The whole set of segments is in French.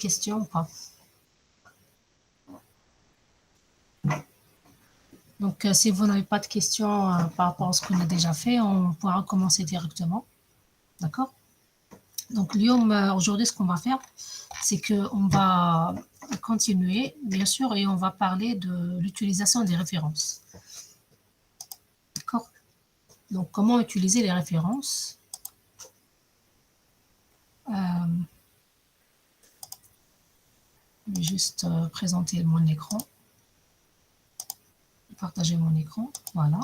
questions ou pas? Donc, si vous n'avez pas de questions par rapport à ce qu'on a déjà fait, on pourra commencer directement. D'accord? Donc, aujourd'hui, ce qu'on va faire, c'est qu'on va continuer, bien sûr, et on va parler de l'utilisation des références. D'accord? Donc, comment utiliser les références? Je vais juste présenter mon écran. Partager mon écran. Voilà.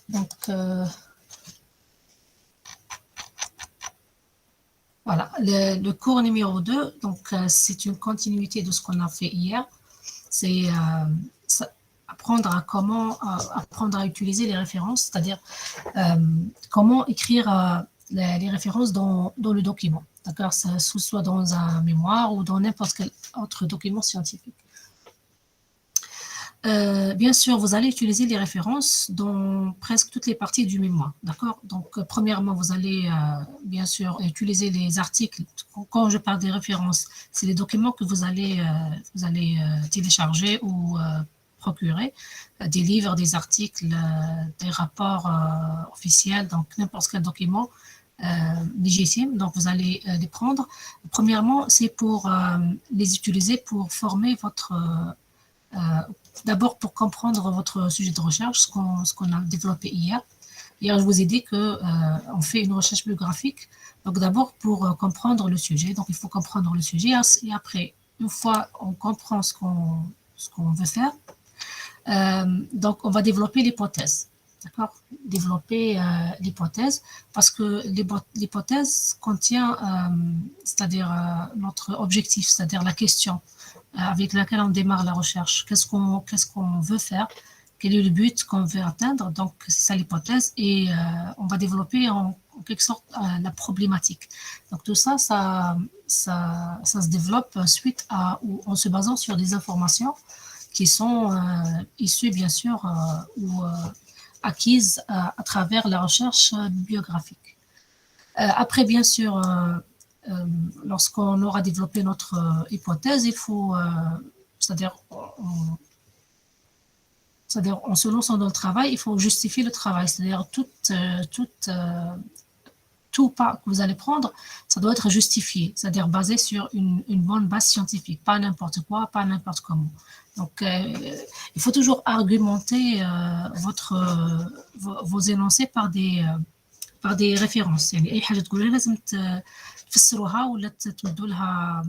Donc, voilà, le cours numéro 2, donc c'est une continuité de ce qu'on a fait hier. C'est apprendre à utiliser les références, c'est-à-dire comment écrire les références dans le document, d'accord, soit dans un mémoire ou dans n'importe quel autre document scientifique. Bien sûr, vous allez utiliser les références dans presque toutes les parties du mémoire, d'accord? Donc, premièrement, vous allez bien sûr utiliser les articles. Quand je parle des références, c'est les documents que vous allez télécharger ou procurer, des livres, des articles, des rapports officiels, donc n'importe quel document légitime. Donc, vous allez les prendre. Premièrement, c'est pour les utiliser pour former votre d'abord pour comprendre votre sujet de recherche, ce qu'on a développé hier. Hier, je vous ai dit qu'on fait une recherche bibliographique. Donc d'abord pour comprendre le sujet. Donc il faut comprendre le sujet. Et après, une fois on comprend ce qu'on veut faire, donc on va développer l'hypothèse. D'accord? Développer l'hypothèse parce que l'hypothèse contient, c'est-à-dire notre objectif, c'est-à-dire la question avec laquelle on démarre la recherche. Qu'est-ce qu'on veut faire? Quel est le but qu'on veut atteindre? Donc, c'est ça l'hypothèse. Et on va développer en quelque sorte la problématique. Donc, tout ça, ça se développe suite ou en se basant sur des informations qui sont issues, bien sûr, ou acquises à travers la recherche bibliographique. Après, bien sûr, lorsqu'on aura développé notre hypothèse, il faut, c'est-à-dire en se lançant dans le travail, il faut justifier le travail, c'est-à-dire tout pas que vous allez prendre, ça doit être justifié, c'est-à-dire basé sur une bonne base scientifique, pas n'importe quoi, pas n'importe comment. Donc, il faut toujours argumenter vos énoncés par des réفérences. يعني أي حاجة تقولها لازم تفسروها ولا تمدوا لها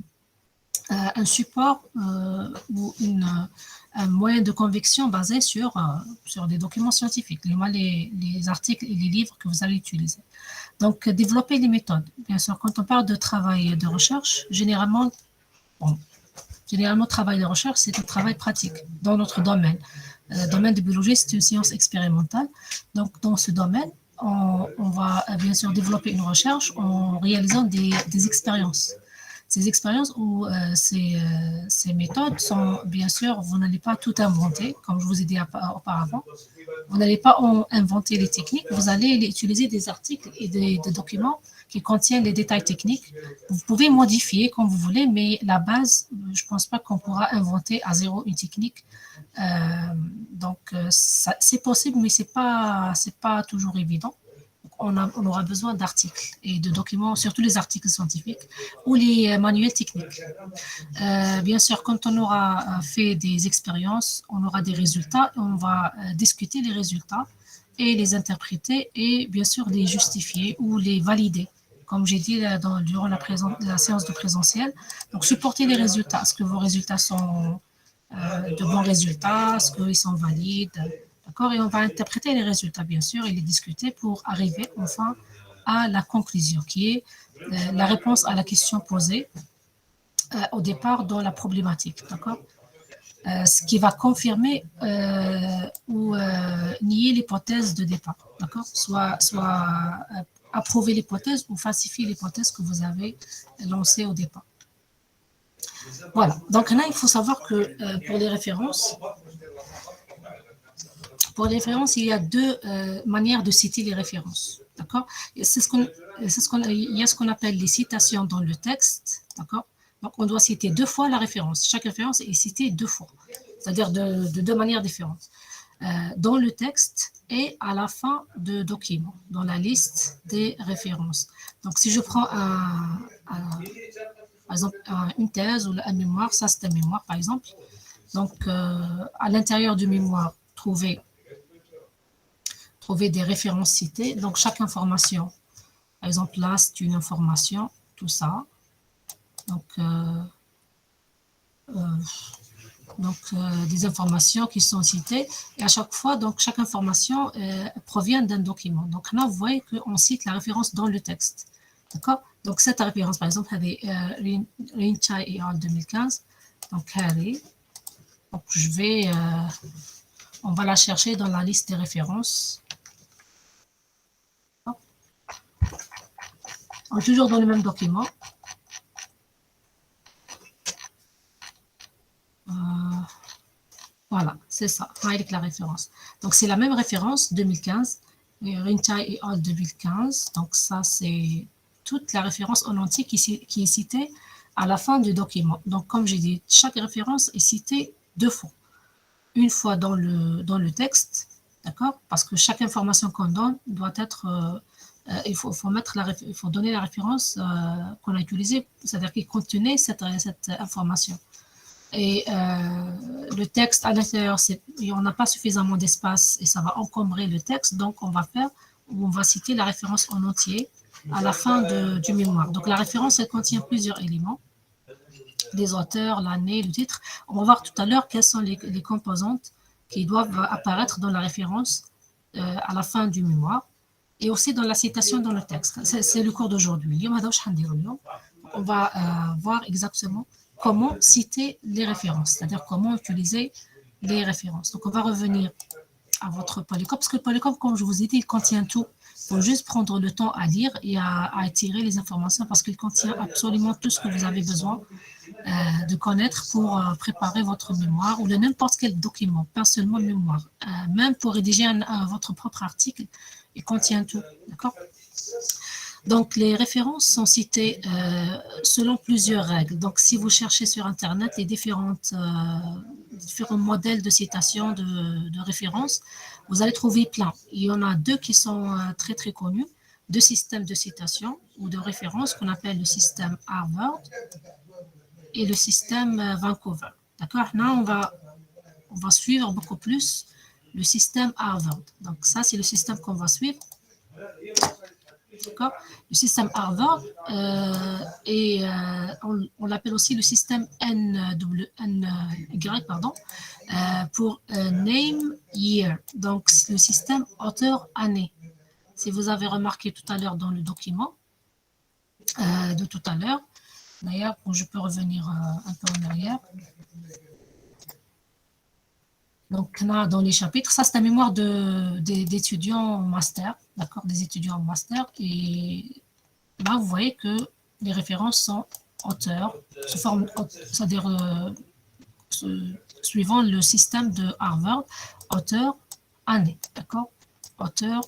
un support ou un moyen de conviction basé sur des documents scientifiques, les articles et les livres que vous allez utiliser. Donc, développer les méthodes. Bien sûr, quand on parle de travail de recherche, généralement, travail de recherche, c'est un travail pratique dans notre domaine. Le domaine de biologie, c'est une science expérimentale. Donc, dans ce domaine, on va bien sûr développer une recherche en réalisant des expériences. Ces expériences ou ces méthodes sont, bien sûr, vous n'allez pas tout inventer, comme je vous ai dit auparavant. Vous n'allez pas inventer les techniques, vous allez utiliser des articles et des documents qui contiennent les détails techniques. Vous pouvez modifier comme vous voulez, mais la base, je ne pense pas qu'on pourra inventer à zéro une technique. Donc, c'est possible, mais ce n'est pas toujours évident. On aura besoin d'articles et de documents, surtout les articles scientifiques ou les manuels techniques. Bien sûr, quand on aura fait des expériences, on aura des résultats, on va discuter les résultats et les interpréter et bien sûr les justifier ou les valider. Comme j'ai dit durant la séance de présentiel, donc supporter les résultats. Est-ce que vos résultats sont de bons résultats? Est-ce qu'ils sont valides? D'accord? Et on va interpréter les résultats, bien sûr, et les discuter pour arriver enfin à la conclusion, qui est la réponse à la question posée au départ dans la problématique. D'accord? Ce qui va confirmer ou nier l'hypothèse de départ. D'accord? Soit approuver l'hypothèse ou falsifier l'hypothèse que vous avez lancée au départ. Voilà. Donc là, il faut savoir que pour les références, pour les références, il y a deux manières de citer les références. D'accord? Il y a ce qu'on appelle les citations dans le texte. D'accord? Donc, on doit citer deux fois la référence. Chaque référence est citée deux fois, c'est-à-dire de deux manières différentes. Dans le texte et à la fin de document, dans la liste des références. Donc, si je prends par exemple, une thèse ou un mémoire, ça c'est un mémoire par exemple. Donc, à l'intérieur du mémoire, trouver des références citées. Donc, chaque information, par exemple, là, c'est une information, tout ça. Donc, des informations qui sont citées. Et à chaque fois, donc, chaque information provient d'un document. Donc, là, vous voyez qu'on cite la référence dans le texte. D'accord? Donc, cette référence, par exemple, avait Rinchai et al. 2015. Donc, Harry. Donc, on va la chercher dans la liste des références. Toujours dans le même document. Voilà, c'est ça, avec la référence. Donc, c'est la même référence, 2015, Rinchai et al. 2015. Donc, ça, c'est toute la référence en entier qui est citée à la fin du document. Donc, comme j'ai dit, chaque référence est citée deux fois. Une fois dans le texte, d'accord? Parce que chaque information qu'on donne doit être... il faut donner la référence qu'on a utilisée, c'est-à-dire qui contenait cette information. Et le texte à l'intérieur, on n'a pas suffisamment d'espace et ça va encombrer le texte, donc on va citer la référence en entier à la fin du mémoire. Donc la référence, elle contient plusieurs éléments, les auteurs, l'année, le titre. On va voir tout à l'heure quelles sont les composantes qui doivent apparaître dans la référence à la fin du mémoire et aussi dans la citation dans le texte. C'est le cours d'aujourd'hui. On va voir exactement comment citer les références, c'est-à-dire comment utiliser les références. Donc, on va revenir à votre Polycop, parce que le Polycop, comme je vous ai dit, il contient tout. Il faut juste prendre le temps à lire et à tirer les informations parce qu'il contient absolument tout ce que vous avez besoin de connaître pour préparer votre mémoire ou de n'importe quel document, pas seulement le mémoire. Même pour rédiger votre propre article, il contient tout. D'accord ? Donc, les références sont citées selon plusieurs règles. Donc, si vous cherchez sur Internet les différents modèles de citation de références, vous allez trouver plein. Il y en a deux qui sont très, très connus, deux systèmes de citation ou de référence qu'on appelle le système Harvard et le système Vancouver. D'accord? Là, on va suivre beaucoup plus le système Harvard. Donc, ça, c'est le système qu'on va suivre. D'accord? Le système Harvard on l'appelle aussi le système NY, pour Name Year. Donc, le système auteur-année. Si vous avez remarqué tout à l'heure dans le document de tout à l'heure, d'ailleurs, je peux revenir un peu en arrière. Donc, là, dans les chapitres, ça, c'est un mémoire d'étudiants en master, d'accord, des étudiants en master. Et là, vous voyez que les références sont auteurs, c'est-à-dire suivant le système de Harvard, auteur, année, d'accord, auteur,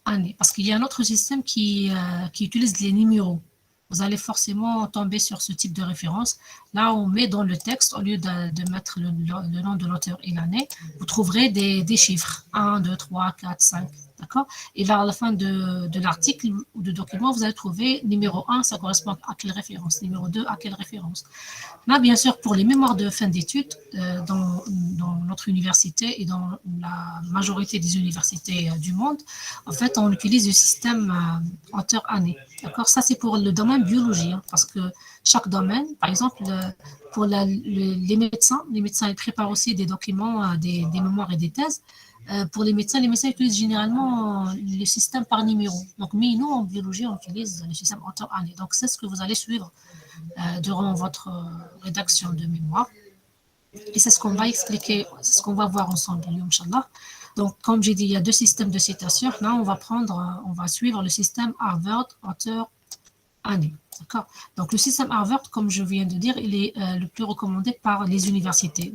année. Parce qu'il y a un autre système qui utilise les numéros. Vous allez forcément tomber sur ce type de référence. Là, on met dans le texte, au lieu de mettre le nom de l'auteur et l'année, vous trouverez des chiffres. 1, 2, 3, 4, 5. D'accord? Et vers la fin de l'article ou du document, vous allez trouver numéro 1, ça correspond à quelle référence? Numéro 2, à quelle référence? Là, bien sûr, pour les mémoires de fin d'études, dans notre université et dans la majorité des universités du monde, en fait, on utilise le système auteur-année. D'accord? Ça, c'est pour le domaine biologie, hein, parce que chaque domaine, par exemple, pour les médecins, ils préparent aussi des documents, des mémoires et des thèses. Pour les médecins utilisent généralement le système par numéro. Donc, mais nous, en biologie, on utilise le système auteur-année. Donc, c'est ce que vous allez suivre durant votre rédaction de mémoire. Et c'est ce qu'on va expliquer, c'est ce qu'on va voir ensemble, Inch'Allah. Donc, comme j'ai dit, il y a deux systèmes de citation. Là, on va suivre le système Harvard, auteur, année. D'accord. Donc, le système Harvard, comme je viens de dire, il est le plus recommandé par les universités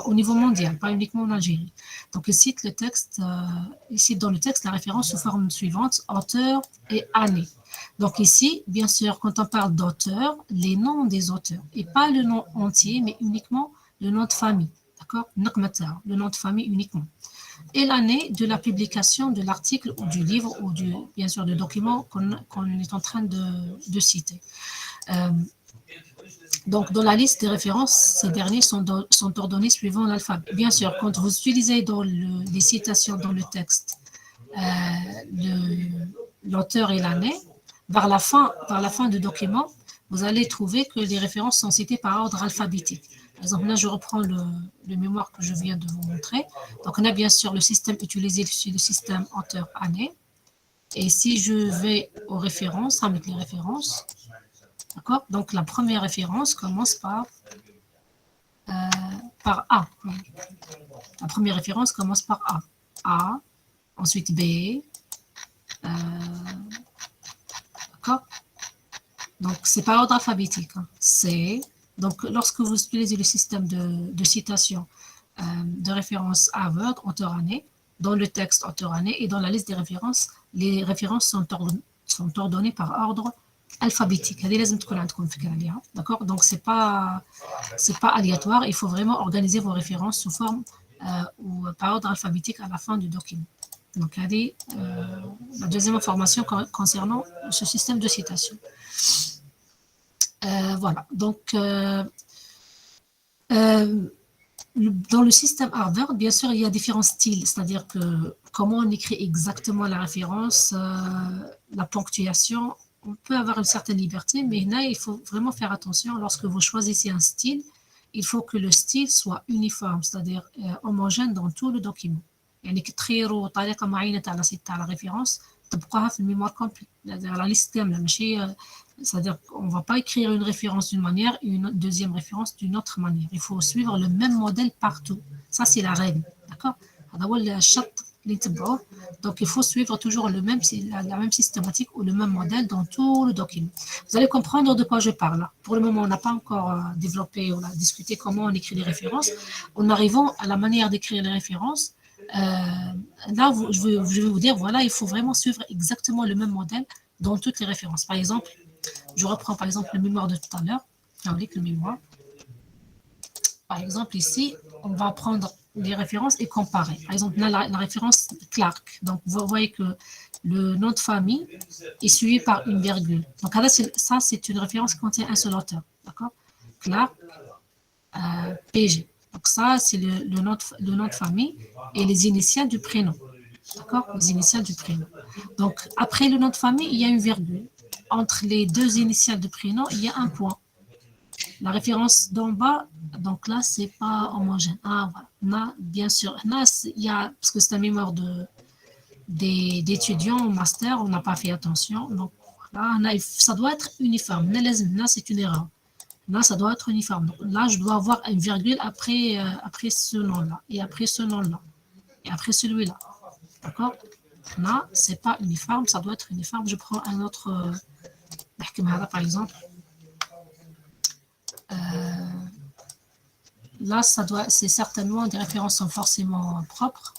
au niveau mondial, pas uniquement en Algérie. Donc, il cite dans le texte la référence sous forme suivante, auteur et année. Donc, ici, bien sûr, quand on parle d'auteur, les noms des auteurs, et pas le nom entier, mais uniquement le nom de famille. D'accord. Le nom de famille uniquement. Et l'année de la publication de l'article ou du livre ou bien sûr du document qu'on est en train de citer. Euh, donc, dans la liste des références, ces derniers sont ordonnés suivant l'alphabet. Bien sûr, quand vous utilisez dans les citations dans le texte l'auteur et l'année, vers la fin du document, vous allez trouver que les références sont citées par ordre alphabétique. Par exemple, là, je reprends le mémoire que je viens de vous montrer. Donc, on a bien sûr le système utilisé, c'est le système auteur-année. Et si je vais aux références, avec les références, d'accord? Donc, la première référence commence par A. La première référence commence par A. A, ensuite B, d'accord? Donc, c'est par ordre alphabétique. Hein. C. Donc, lorsque vous utilisez le système de citation de référence Harvard, auteur-année, dans le texte auteur-année et dans la liste des références, les références sont ordonnées par ordre alphabétique. D'accord? Donc, c'est pas aléatoire. Il faut vraiment organiser vos références sous forme ou par ordre alphabétique à la fin du document. Donc, la deuxième information concernant ce système de citation. Voilà. Donc, dans le système Harvard, bien sûr, il y a différents styles, c'est-à-dire que comment on écrit exactement la référence, la ponctuation, on peut avoir une certaine liberté, mais là, il faut vraiment faire attention. Lorsque vous choisissez un style, il faut que le style soit uniforme, c'est-à-dire homogène dans tout le document. يعني تخيروا طريقة معينة تاع la référence تبقاها في الميموار كومبلي la liste كاملة ماشي c'est-à-dire qu'on ne va pas écrire une référence d'une manière et une deuxième référence d'une autre manière. Il faut suivre le même modèle partout. Ça, c'est la règle. D'accord? Donc, il faut suivre toujours la même systématique ou le même modèle dans tout le document. Vous allez comprendre de quoi je parle. Pour le moment, on n'a pas encore développé, on a discuté comment on écrit les références. En arrivant à la manière d'écrire les références, là, je vais vous dire, voilà, il faut vraiment suivre exactement le même modèle dans toutes les références. Par exemple, je reprends par exemple le mémoire de tout à l'heure. Le mémoire. Par exemple, ici, on va prendre les références et comparer. Par exemple, là, la référence Clark. Donc, vous voyez que le nom de famille est suivi par une virgule. Donc, là, ça, c'est une référence qui contient un seul auteur. D'accord? Clark, PG. Donc, ça, c'est le nom de famille et les initiales du prénom. D'accord? Les initiales du prénom. Donc, après le nom de famille, il y a une virgule. Entre les deux initiales de prénom, il y a un point. La référence d'en bas, donc là, c'est pas homogène. Ah, voilà. Là, bien sûr, là, il y a, parce que c'est un mémoire d'étudiants au master, on n'a pas fait attention. Donc, là, ça doit être uniforme. Là, c'est une erreur. Là, ça doit être uniforme. Donc, là, je dois avoir une virgule après ce nom-là, et après ce nom-là, et après celui-là. D'accord? Là, c'est pas uniforme, ça doit être uniforme. Je prends un autre, par exemple. Là, c'est certainement des références sont forcément propres.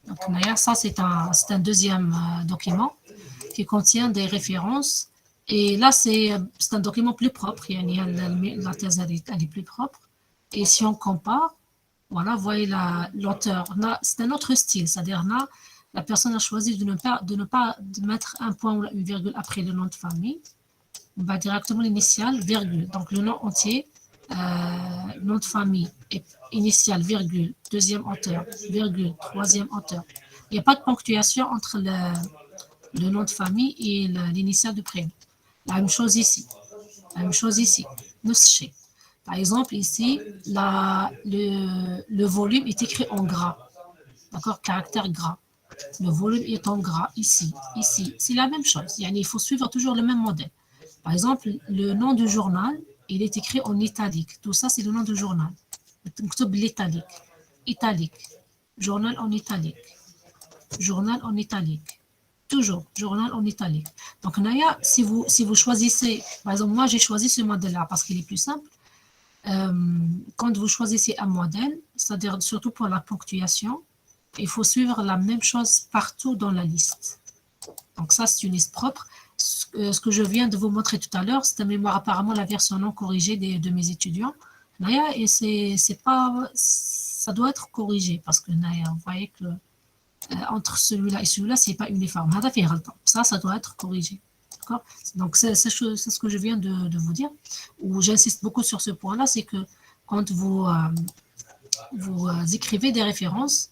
Donc, ça, c'est un deuxième document qui contient des références. Et là, c'est un document plus propre. La thèse, elle est plus propre. Et si on compare, voilà, vous voyez l'auteur. C'est un autre style, c'est-à-dire là, la personne a choisi de ne pas mettre un point ou une virgule après le nom de famille. On va directement l'initiale, virgule. Donc, le nom entier, nom de famille, initiale, virgule, deuxième auteur, virgule, troisième auteur. Il n'y a pas de ponctuation entre le nom de famille et l'initiale du prénom. La même chose ici. La même chose ici. Par exemple, ici, le volume est écrit en gras. D'accord? Caractère gras. Le volume est en gras ici, ici. C'est la même chose. Il faut suivre toujours le même modèle. Par exemple, le nom du journal, il est écrit en italique. Tout ça, c'est le nom du journal. L'italique. Italique. Journal en italique. Journal en italique. Toujours, journal en italique. Donc, Naya, si vous choisissez, par exemple, moi j'ai choisi ce modèle-là parce qu'il est plus simple. Quand vous choisissez un modèle, c'est-à-dire surtout pour la ponctuation, il faut suivre la même chose partout dans la liste. Donc ça, c'est une liste propre. Ce que je viens de vous montrer tout à l'heure, c'est un mémoire apparemment la version non corrigée de mes étudiants. Naya, et c'est pas, ça doit être corrigé parce que Naya, vous voyez que entre celui-là et celui-là, c'est pas uniforme. Ça doit être corrigé. D'accord? Donc, c'est ce que je viens de vous dire, où j'insiste beaucoup sur ce point-là, c'est que quand vous écrivez des références,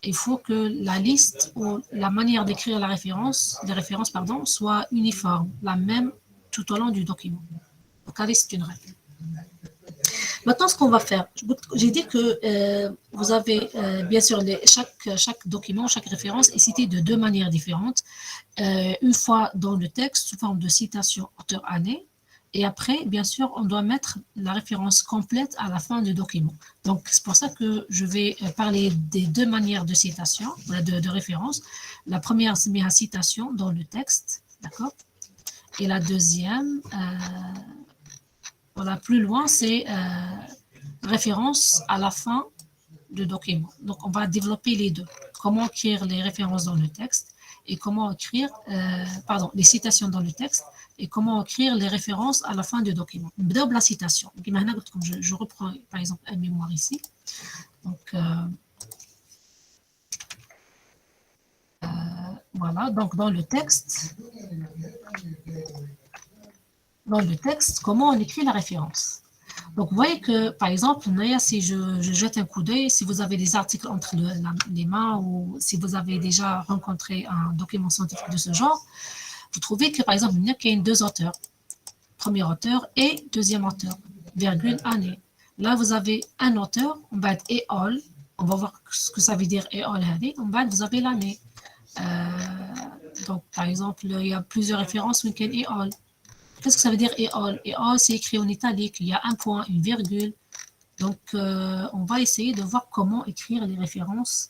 il faut que la liste ou la manière d'écrire la référence, les références, pardon, soit uniforme, la même tout au long du document. Donc, allez, c'est une règle. Maintenant, ce qu'on va faire, j'ai dit que vous avez, bien sûr, chaque document, chaque référence est citée de deux manières différentes. Une fois dans le texte, sous forme de citation auteur-année, et après, bien sûr, on doit mettre la référence complète à la fin du document. Donc, c'est pour ça que je vais parler des deux manières de citation, de référence. La première, c'est la citation dans le texte, d'accord? Et la deuxième, voilà, plus loin, c'est référence à la fin du document. Donc, on va développer les deux. Comment écrire les références dans le texte et comment écrire, les citations dans le texte et comment écrire les références à la fin du document. La citation. Je reprends par exemple un mémoire ici. Donc, voilà, donc dans le texte, comment on écrit la référence. Donc, vous voyez que, par exemple, si je jette un coup d'œil, si vous avez des articles entre les mains ou si vous avez déjà rencontré un document scientifique de ce genre, vous trouvez que, par exemple, il y a deux auteurs, premier auteur et deuxième auteur, virgule, année. Là, vous avez un auteur, on va être et all, on va voir ce que ça veut dire et all, on va vous avez l'année. Donc, par exemple, il y a plusieurs références, week-end et all. Qu'est-ce que ça veut dire et all? Et all, c'est écrit en italique, il y a un point, une virgule. Donc, on va essayer de voir comment écrire les références,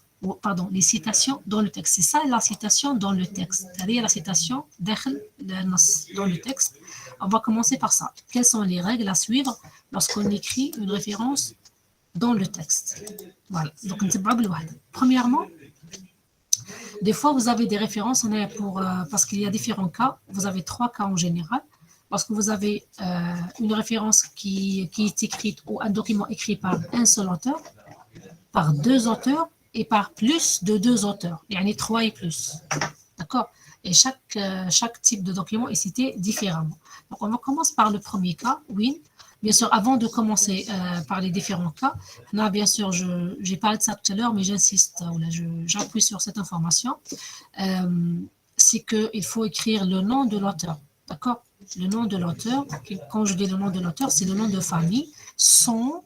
les citations dans le texte. C'est ça la citation dans le texte, c'est-à-dire la citation dans le texte. On va commencer par ça. Quelles sont les règles à suivre lorsqu'on écrit une référence dans le texte? Voilà. Donc, premièrement, des fois, vous avez des références parce qu'il y a différents cas. Vous avez trois cas en général. Parce que vous avez une référence qui est écrite ou un document écrit par un seul auteur, par deux auteurs et par plus de deux auteurs. Il y en a trois et plus. D'accord? Et chaque type de document est cité différemment. Donc, on commence par le premier cas, oui. Bien sûr, avant de commencer par les différents cas, là, bien sûr, j'ai parlé de ça tout à l'heure, mais j'insiste, j'appuie sur cette information. C'est qu'il faut écrire le nom de l'auteur. D'accord? Le nom de l'auteur, quand je dis le nom de l'auteur, c'est le nom de famille, sont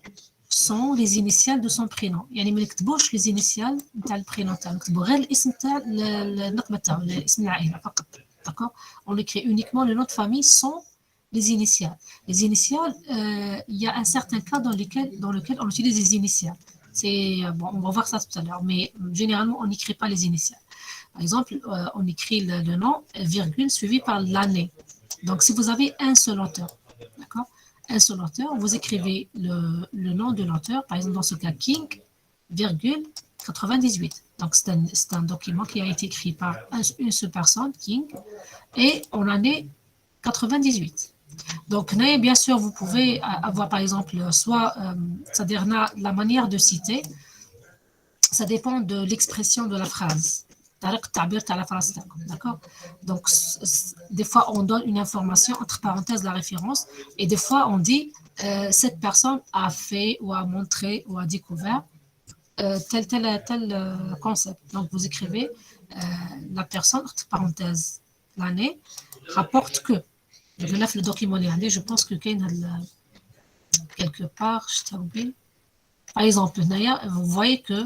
les initiales de son prénom. يعني ما نكتبوش les initiales نتاع البرينون تاعو، نكتبوا غير الاسم تاع النقمة تاعو، اسم العائلة فقط. D'accord? On écrit uniquement le nom de famille sans les initiales. Les initiales, il y a un certain cas dans lequel on utilise les initiales. On va voir ça tout à l'heure, mais généralement, on n'écrit pas les initiales. Par exemple, on écrit le nom, virgule, suivi par l'année. Donc, si vous avez un seul auteur, d'accord, un seul auteur, vous écrivez le nom de l'auteur, par exemple, dans ce cas, King, virgule, 98. Donc, c'est un document qui a été écrit par une seule personne, King, et en année 98. Donc, bien sûr, vous pouvez avoir, par exemple, c'est-à-dire la manière de citer, ça dépend de l'expression de la phrase. D'accord? Donc, des fois, on donne une information entre parenthèses la référence et des fois, on dit cette personne a fait ou a montré ou a découvert tel concept. Donc, vous écrivez la personne, entre parenthèses, l'année, rapporte que. Le document est je pense que quelque part, je t'ai oublié. Par exemple, Naya, vous voyez que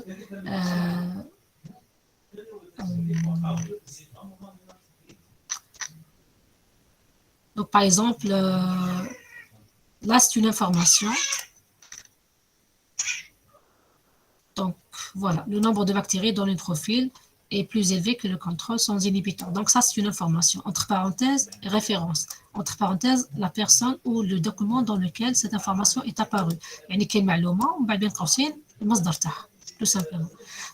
donc, par exemple, là, c'est une information. Donc, voilà, le nombre de bactéries dans le profil est plus élevé que le contrôle sans inhibiteur. Donc ça, c'est une information. Entre parenthèses, référence. Entre parenthèses, la personne ou le document dans lequel cette information est apparue. يعني كاين معلومة ومن بين قوسين المصدر تاعها. Tout simplement.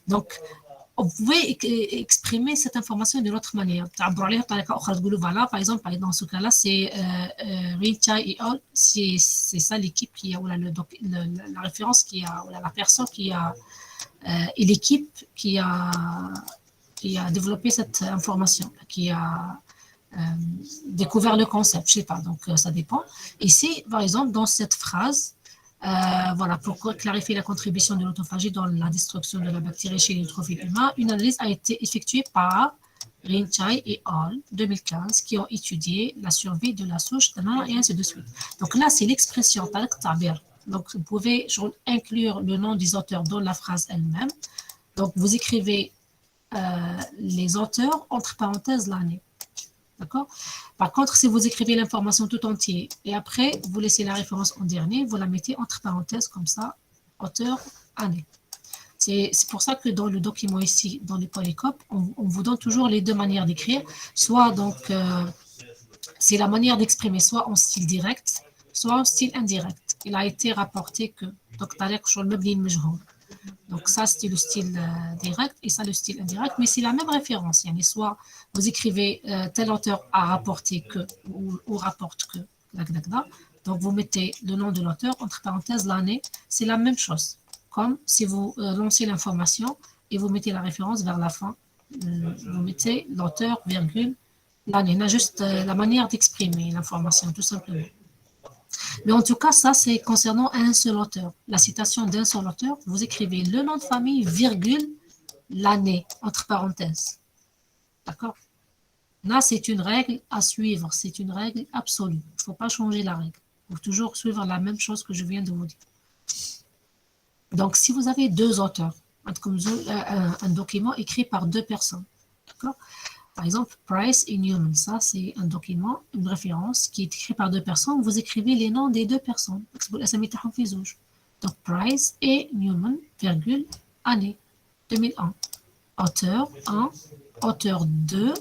Donc, vous pouvez exprimer cette information d'une autre manière. تعبروا عليها بطريقة أخرى تقولوا voilà, par exemple, dans ce cas-là, c'est Rincha et All, c'est ça l'équipe qui a, ou la référence qui a, ou la personne qui a, et l'équipe qui a développé cette information, qui a découvert le concept, je ne sais pas, donc ça dépend. Ici, par exemple, dans cette phrase, voilà, pour clarifier la contribution de l'autophagie dans la destruction de la bactérie chez les trophies humains, une analyse a été effectuée par Rinchai et al. 2015 qui ont étudié la survie de la souche et ainsi de suite. Donc là, c'est l'expression, donc vous pouvez inclure le nom des auteurs dans la phrase elle-même. Donc vous écrivez les auteurs entre parenthèses l'année. D'accord? Par contre, si vous écrivez l'information tout entière et après, vous laissez la référence en dernier, vous la mettez entre parenthèses comme ça, auteur, année. C'est pour ça que dans le document ici, dans les polycopes, on vous donne toujours les deux manières d'écrire. Soit donc, c'est la manière d'exprimer, soit en style direct, soit en style indirect. Il a été rapporté que, donc, donc ça, c'est le style direct et ça, le style indirect, mais c'est la même référence. Soit vous écrivez tel auteur a rapporté que ou rapporte que, donc vous mettez le nom de l'auteur, entre parenthèses l'année, c'est la même chose. Comme si vous lancez l'information et vous mettez la référence vers la fin, vous mettez l'auteur, virgule, l'année. On a juste la manière d'exprimer l'information, tout simplement. Mais en tout cas, ça, c'est concernant un seul auteur. La citation d'un seul auteur, vous écrivez le nom de famille, virgule, l'année, entre parenthèses. D'accord? Là, c'est une règle à suivre. C'est une règle absolue. Il ne faut pas changer la règle. Il faut toujours suivre la même chose que je viens de vous dire. Donc, si vous avez deux auteurs, un document écrit par deux personnes, d'accord? Par exemple, Price et Newman, ça c'est un document, une référence qui est écrit par deux personnes. Vous écrivez les noms des deux personnes. Donc, Price et Newman, virgule, année 2001. Auteur 1, auteur 2,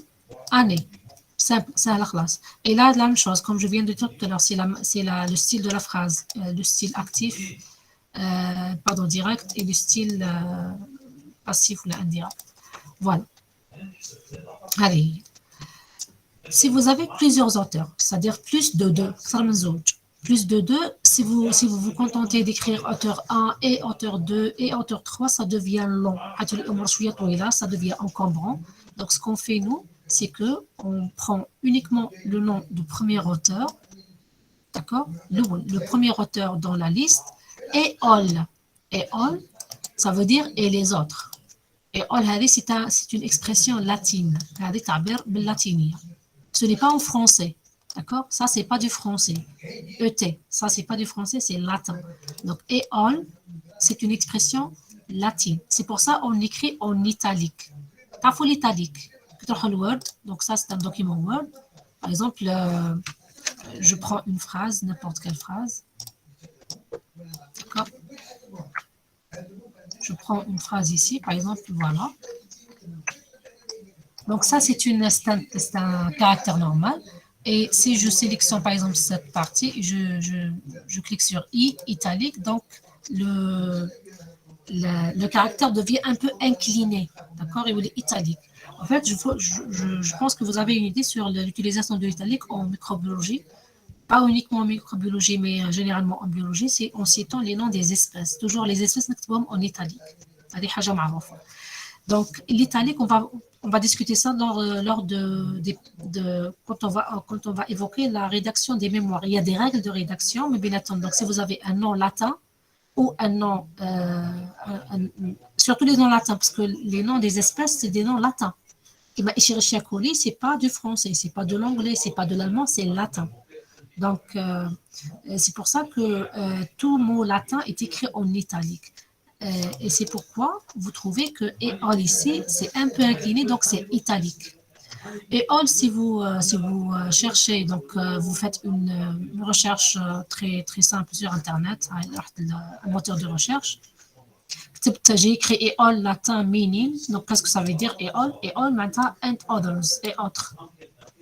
année. Simple, c'est à la classe. Et là, la même chose, comme je viens de dire tout à l'heure, c'est le style de la phrase, le style actif, direct, et le style passif ou indirect. Voilà. Allez, si vous avez plusieurs auteurs, c'est-à-dire plus de deux, si vous contentez d'écrire auteur 1 et auteur 2 et auteur 3, ça devient long. Ça devient encombrant. Donc, ce qu'on fait, nous, c'est qu'on prend uniquement le nom du premier auteur, d'accord, le premier auteur dans la liste, et all. Et all, ça veut dire et les autres. Et all, c'est une expression latine. Ce n'est pas en français. D'accord? Ça, c'est pas du français. ET, ça, c'est pas du français, c'est latin. Donc, et all, c'est une expression latine. C'est pour ça qu'on écrit en italique. Parfois l'italique. Donc, ça, c'est un document Word. Par exemple, je prends une phrase, n'importe quelle phrase. D'accord? Je prends une phrase ici, par exemple, voilà. Donc ça, c'est un caractère normal. Et si je sélectionne, par exemple, cette partie, je clique sur I, italique, donc le caractère devient un peu incliné, d'accord? Et il est italique. En fait, je pense que vous avez une idée sur l'utilisation de l'italique en microbiologie. Pas uniquement en microbiologie, mais généralement en biologie, c'est en citant les noms des espèces. Toujours les espèces en italique. Donc, l'italique, on va discuter ça lors quand on va évoquer la rédaction des mémoires. Il y a des règles de rédaction, mais bien entendu, donc si vous avez un nom latin ou un nom, surtout les noms latins, parce que les noms des espèces, c'est des noms latins. Et bien, Escherichia coli, c'est pas du français, c'est pas de l'anglais, c'est pas de l'allemand, c'est latin. Donc, c'est pour ça que tout mot latin est écrit en italique. Et c'est pourquoi vous trouvez que et all ici, c'est un peu incliné, donc c'est italique. Et all, si vous cherchez, donc vous faites une recherche très, très simple sur Internet, un moteur de recherche, j'ai écrit et all latin meaning, donc qu'est-ce que ça veut dire et all maintenant and others, et autres.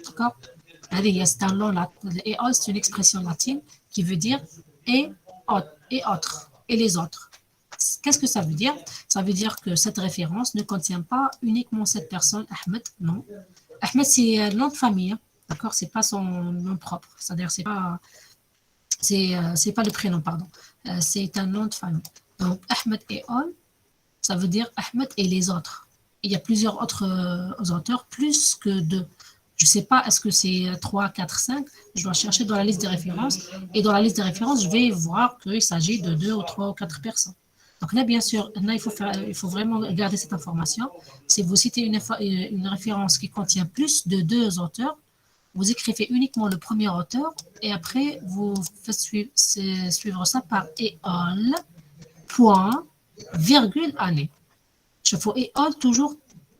D'accord? Allez, c'est un nom latin. Et all, c'est une expression latine qui veut dire et autres, et les autres. Qu'est-ce que ça veut dire? Ça veut dire que cette référence ne contient pas uniquement cette personne, Ahmed, non. Ahmed, c'est un nom de famille, hein, d'accord? C'est pas son nom propre. C'est-à-dire, c'est pas le prénom, pardon. C'est un nom de famille. Donc, Ahmed et all, ça veut dire Ahmed et les autres. Il y a plusieurs autres auteurs, plus que deux. Je ne sais pas, est-ce que c'est 3, 4, 5? Je dois chercher dans la liste des références. Et dans la liste des références, je vais voir qu'il s'agit de 2 ou 3 ou 4 personnes. Donc là, bien sûr, là, il faut vraiment garder cette information. Si vous citez une référence qui contient plus de 2 auteurs, vous écrivez uniquement le premier auteur et après, vous faites suivre ça par et all, point, virgule, année. Je fais et all toujours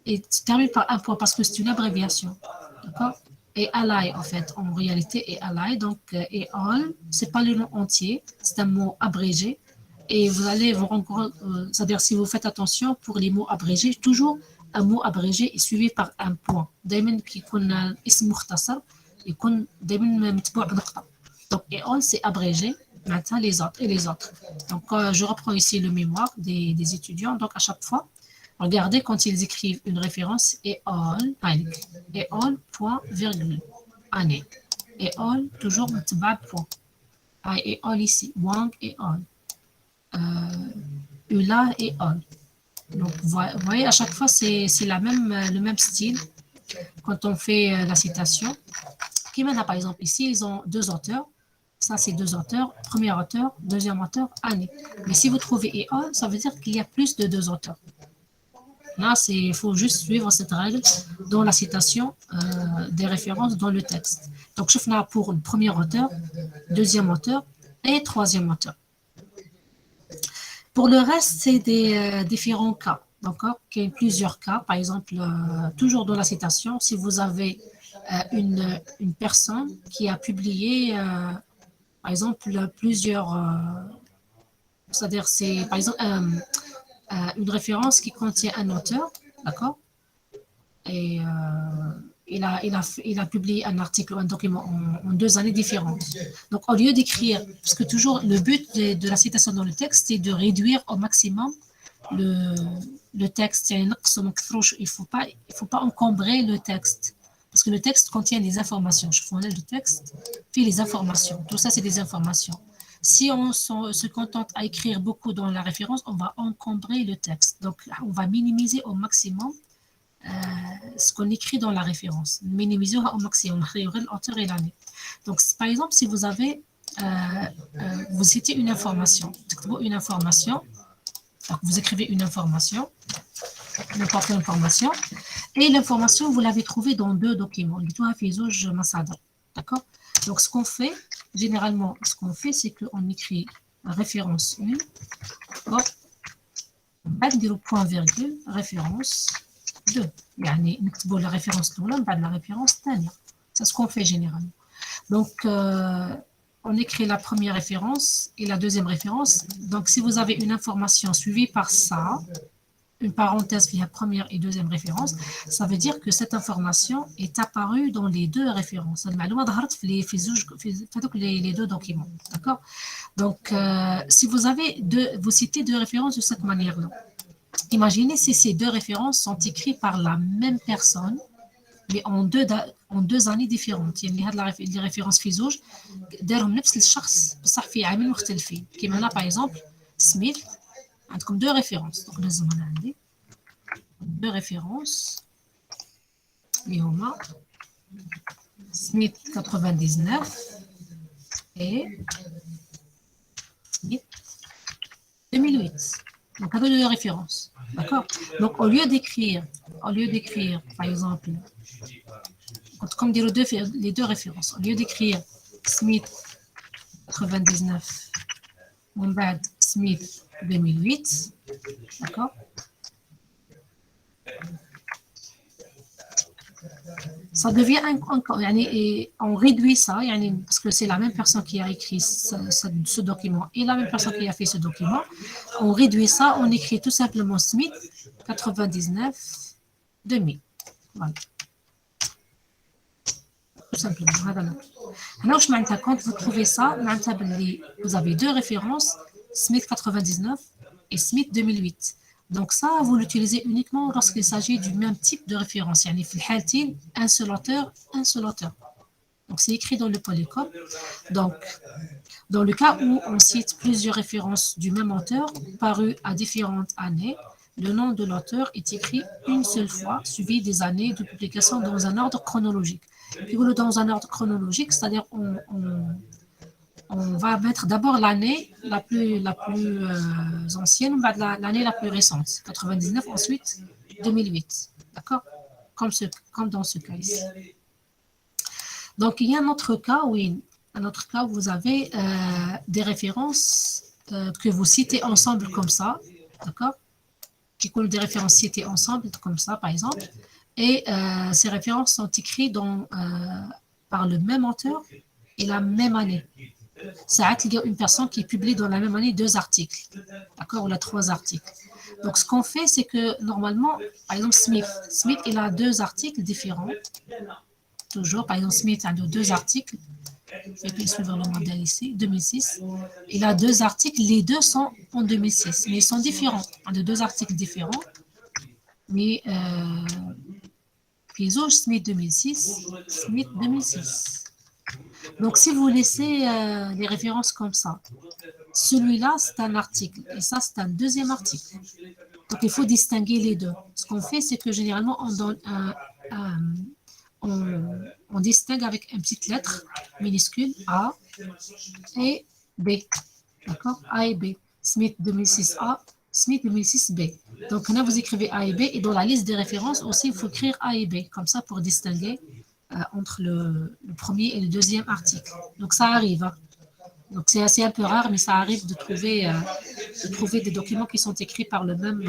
et tu termines par un point parce que c'est une abréviation. D'accord? Et ally, en fait, en réalité, et ally, donc et all, c'est pas le nom entier, c'est un mot abrégé. Et vous allez vous rendre compte, c'est-à-dire si vous faites attention pour les mots abrégés, toujours un mot abrégé est suivi par un point. دايما كيكون اسم مختصر يكون دايما متبوع بنقطة. Donc et all c'est abrégé, maintenant les autres et les autres. Donc je reprends ici le mémoire des étudiants. Donc à chaque fois, regardez quand ils écrivent une référence et all point virgule année et all toujours متبع point. Et all ici Wang et all. Ula et all. Donc, vous voyez, à chaque fois, c'est le même style quand on fait la citation. Qui maintenant, par exemple, ici, ils ont 2 auteurs. Ça, c'est 2 auteurs. Premier auteur, deuxième auteur, année. Mais si vous trouvez et all, ça veut dire qu'il y a plus de 2 auteurs. Là, il faut juste suivre cette règle dans la citation des références dans le texte. Donc, je fais pour le premier auteur, deuxième auteur et troisième auteur. Pour le reste, c'est des différents cas, d'accord? Il y a plusieurs cas. Par exemple, toujours dans la citation, si vous avez une personne qui a publié, par exemple, plusieurs, c'est-à-dire c'est, par exemple, une référence qui contient un auteur, d'accord? Et il a publié un article ou un document en 2 années différentes. Donc, au lieu d'écrire, parce que toujours le but de la citation dans le texte, c'est de réduire au maximum le texte. Il ne faut pas encombrer le texte. Parce que le texte contient des informations. Je fournis le texte, puis les informations. Tout ça, c'est des informations. Si on se contente à écrire beaucoup dans la référence, on va encombrer le texte. Donc, on va minimiser au maximum ce qu'on écrit dans la référence. Minimiser au maximum, l'auteur et l'année. Donc, par exemple, si vous avez, vous citez une information, donc vous écrivez une information, n'importe quelle information, et l'information, vous l'avez trouvée dans 2 documents. D'accord? Donc, ce qu'on fait, généralement, c'est qu'on écrit référence 1, d'accord? Point virgule, référence 2. يعني نكتبوا la référence الأولى بعد la référence الثانية. C'est ce qu'on fait généralement. Donc, on écrit la première référence et la deuxième référence. Donc, si vous avez une information suivie par ça, une parenthèse via première et deuxième référence, ça veut dire que cette information est apparue dans les 2 références. Les 2 documents. D'accord? Donc, si vous citez 2 références de cette manière-là, imaginez si ces 2 références sont écrites par la même personne, mais en 2 années différentes. يعني les références في زوج دارهم نفس الشخص بصح في عامين مختلفين. كيما هنا par exemple سميث عندكم 2 références. Donc لازم هنا عندي 2 références اللي هما سميث 99 et Smith 2008. Donc, avec 2 références. D'accord? Donc, au lieu d'écrire, par exemple, comme dire les 2 références, au lieu d'écrire Smith 99, Mombad Smith 2008, d'accord? ça devient et on réduit ça, parce que c'est la même personne qui a écrit ce document et la même personne qui a fait ce document. On réduit ça, on écrit tout simplement Smith 99 2000. Voilà. Tout simplement. Alors, quand vous trouvez ça, vous avez deux références, Smith 99 et Smith 2008. Donc ça, vous l'utilisez uniquement lorsqu'il s'agit du même type de référence. Un seul auteur, un seul auteur. Donc c'est écrit dans le polycope. Donc, dans le cas où on cite plusieurs références du même auteur, parues à différentes années, le nom de l'auteur est écrit une seule fois, suivi des années de publication dans un ordre chronologique. Puis dans un ordre chronologique, c'est-à-dire on va mettre d'abord l'année la plus ancienne, l'année la plus récente, 99, ensuite 2008. D'accord, comme dans ce cas ici. Donc, il y a un autre cas, oui, un autre cas où vous avez des références que vous citez ensemble comme ça, d'accord, qui coulent des références citées ensemble comme ça, par exemple, et ces références sont écrites par le même auteur et la même année. Ça il y a une personne qui publie dans la même année 2 articles, d'accord, ou 3 articles. Donc, ce qu'on fait, c'est que normalement, par exemple, Smith, il a 2 articles différents. Toujours, par exemple, Smith a 2 articles. Je vais suivre le modèle ici, 2006. Il a 2 articles, les deux sont en 2006, mais ils sont différents. On a 2 articles différents, mais Piso, Smith 2006, Smith 2006. Donc, si vous laissez les références comme ça, celui-là, c'est un article, et ça, c'est un deuxième article. Donc, il faut distinguer les deux. Ce qu'on fait, c'est que généralement, on donne on distingue avec une petite lettre minuscule A et B. D'accord, A et B. Smith 2006A, Smith 2006B. Donc là, vous écrivez A et B, et dans la liste des références aussi, il faut écrire A et B, comme ça pour distinguer entre le premier et le deuxième article. Donc ça arrive. Hein. Donc c'est un peu rare, mais ça arrive de trouver des documents qui sont écrits par le même.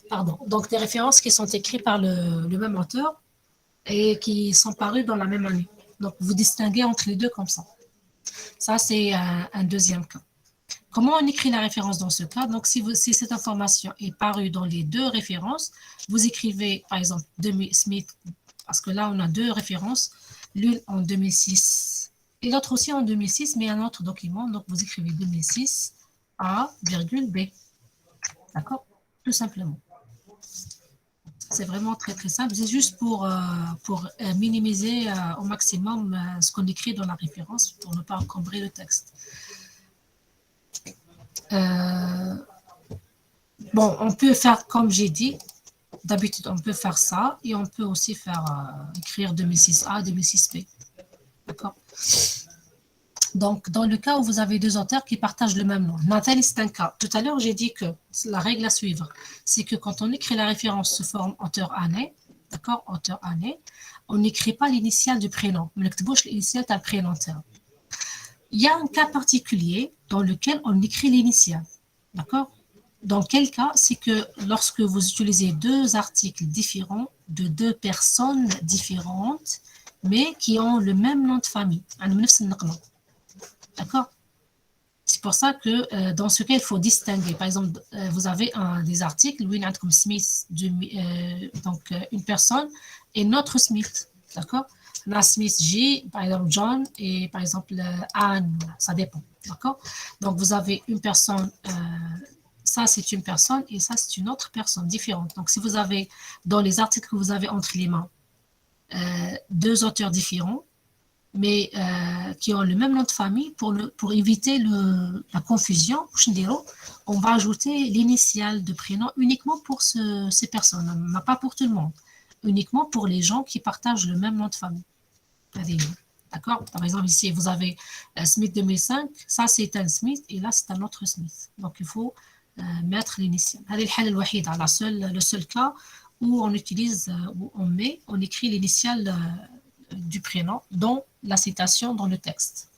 Pardon. Donc des références qui sont écrites par le même auteur et qui sont parues dans la même année. Donc vous distinguez entre les deux comme ça. Ça, c'est un deuxième cas. Comment on écrit la référence dans ce cas? Donc, si cette information est parue dans les deux références, vous écrivez, par exemple, Smith, parce que là, on a 2 références, l'une en 2006 et l'autre aussi en 2006, mais un autre document. Donc, vous écrivez 2006 A, B. D'accord? Tout simplement. C'est vraiment très, très simple. C'est juste pour minimiser au maximum ce qu'on écrit dans la référence pour ne pas encombrer le texte. Bon, on peut faire comme j'ai dit. D'habitude, on peut faire ça et on peut aussi écrire 2006A, 2006B. D'accord? Donc, dans le cas où vous avez 2 auteurs qui partagent le même nom, Nathalie, c'est un cas. Tout à l'heure, j'ai dit que la règle à suivre, c'est que quand on écrit la référence sous forme auteur-année, d'accord, auteur-année, on n'écrit pas l'initiale du prénom, mais l'initiale du prénom. Il y a un cas particulier dans lequel on écrit l'initiale, d'accord? Dans quel cas? C'est que lorsque vous utilisez 2 articles différents de 2 personnes différentes, mais qui ont le même nom de famille. D'accord? C'est pour ça que dans ce cas, il faut distinguer. Par exemple, vous avez des articles, oui, comme Smith, donc une personne, et notre Smith. D'accord? La Smith J, par exemple John, et par exemple Anne, ça dépend. D'accord? Donc, vous avez une personne, ça c'est une personne, et ça c'est une autre personne différente. Donc, si vous avez, dans les articles que vous avez entre les mains, 2 auteurs différents, mais qui ont le même nom de famille, pour éviter la confusion, on va ajouter l'initiale de prénom uniquement pour ces personnes, pas pour tout le monde, uniquement pour les gens qui partagent le même nom de famille. D'accord? Par exemple, ici, vous avez Smith 2005, ça c'est un Smith, et là c'est un autre Smith. Donc, il faut mettre l'initiale. Le seul cas où on utilise, où on écrit l'initiale du prénom dans la citation dans le texte.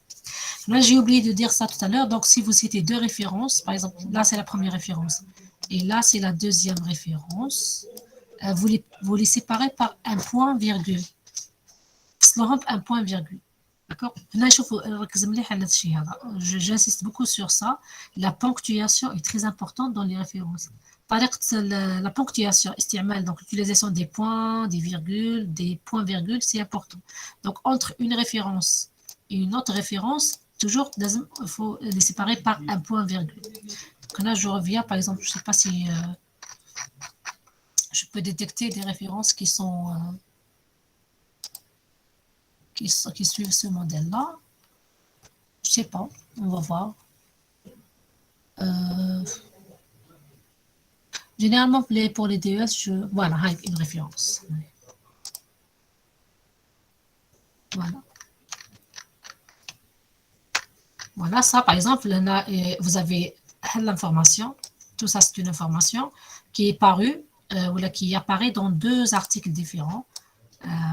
Là, j'ai oublié de dire ça tout à l'heure. Donc, si vous citez deux références, par exemple, là, c'est la première référence. Et là, c'est la deuxième référence. Vous les séparez par un point virgule. Un point virgule. D'accord. J'insiste beaucoup sur ça. La ponctuation est très importante dans les références. La ponctuation, donc l'utilisation des points, des virgules, des points-virgules, c'est important. Donc, entre une référence et une autre référence, toujours, il faut les séparer par un point-virgule. Donc là, je reviens, par exemple, je ne sais pas si je peux détecter des références qui suivent ce modèle-là. Je ne sais pas, on va voir. Généralement, pour les DES, voilà, une référence. Voilà. Voilà, ça, par exemple, vous avez l'information. Tout ça, c'est une information qui est parue, ou qui apparaît dans deux articles différents.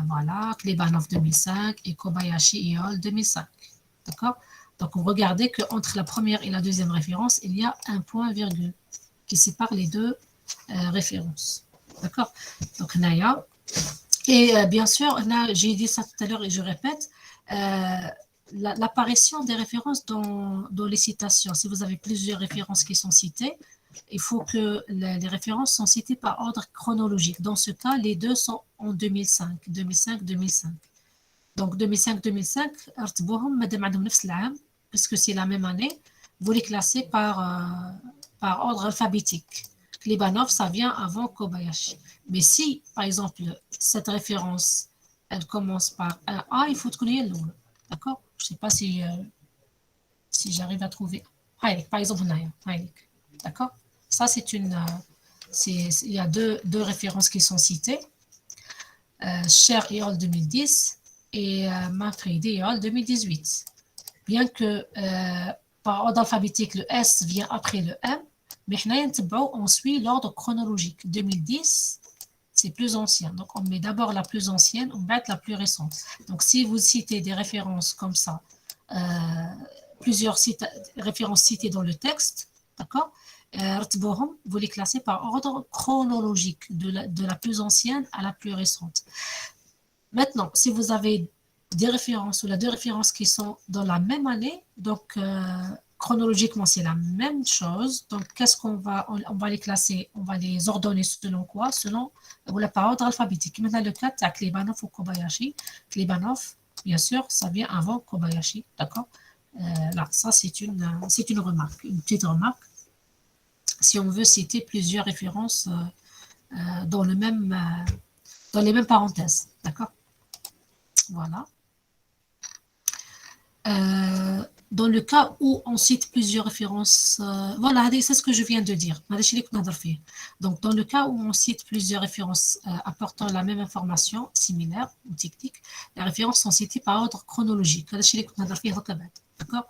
Voilà, Klebanov 2005 et Kobayashi et Hall 2005. D'accord? Donc, vous regardez qu'entre la première et la deuxième référence, il y a un point-virgule qui sépare les deux références. D'accord? Donc, Naya. Et bien sûr, là, j'ai dit ça tout à l'heure et je répète, l'apparition des références dans les citations. Si vous avez plusieurs références qui sont citées, il faut que les références sont citées par ordre chronologique. Dans ce cas, les deux sont en 2005. 2005. Donc, 2005, puisque c'est la même année, vous les classez par ordre alphabétique. Klebanov, ça vient avant Kobayashi. Mais si, par exemple, cette référence, elle commence par un A, il faut connaître l'eau. D'accord? Je ne sais pas si j'arrive à trouver. Par exemple, Naya. D'accord? Ça, il y a deux références qui sont citées. Cher et Hall 2010 et Manfredi et Hall 2018. Bien que par ordre alphabétique, le S vient après le M, mais on suit l'ordre chronologique. 2010, c'est plus ancien. Donc, on met d'abord la plus ancienne, on met la plus récente. Donc, si vous citez des références comme ça, plusieurs références citées dans le texte, d'accord, vous les classez par ordre chronologique, de la plus ancienne à la plus récente. Maintenant, si vous avez des références ou deux références qui sont dans la même année, donc chronologiquement, c'est la même chose. Donc, qu'est-ce qu'on va, on va les classer, on va les ordonner selon quoi? Selon par ordre alphabétique. Maintenant, le cas, tu as Klebanov ou Kobayashi. Klebanov, bien sûr, ça vient avant Kobayashi, d'accord? Là, ça, c'est une remarque, une petite remarque. Si on veut citer plusieurs références dans les mêmes parenthèses, d'accord? Voilà. Dans le cas où on cite plusieurs références, voilà, c'est ce que je viens de dire. Donc, dans le cas où on cite plusieurs références apportant la même information, similaire ou technique, les références sont citées par ordre chronologique. D'accord?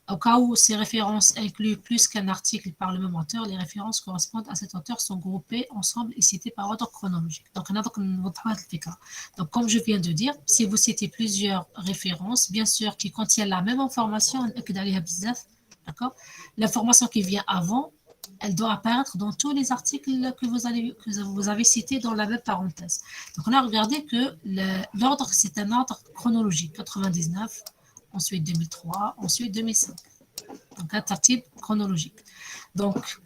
Au cas où ces références incluent plus qu'un article par le même auteur, les références correspondant à cet auteur sont groupées ensemble et citées par ordre chronologique. Donc, comme je viens de dire, si vous citez plusieurs références, bien sûr, qui contiennent la même information, d'accord? L'information qui vient avant, elle doit apparaître dans tous les articles que vous avez cités dans la même parenthèse. Donc, on a regardé que l'ordre, c'est un ordre chronologique, 99, ensuite 2003, ensuite 2005. Donc, un type chronologique. Donc,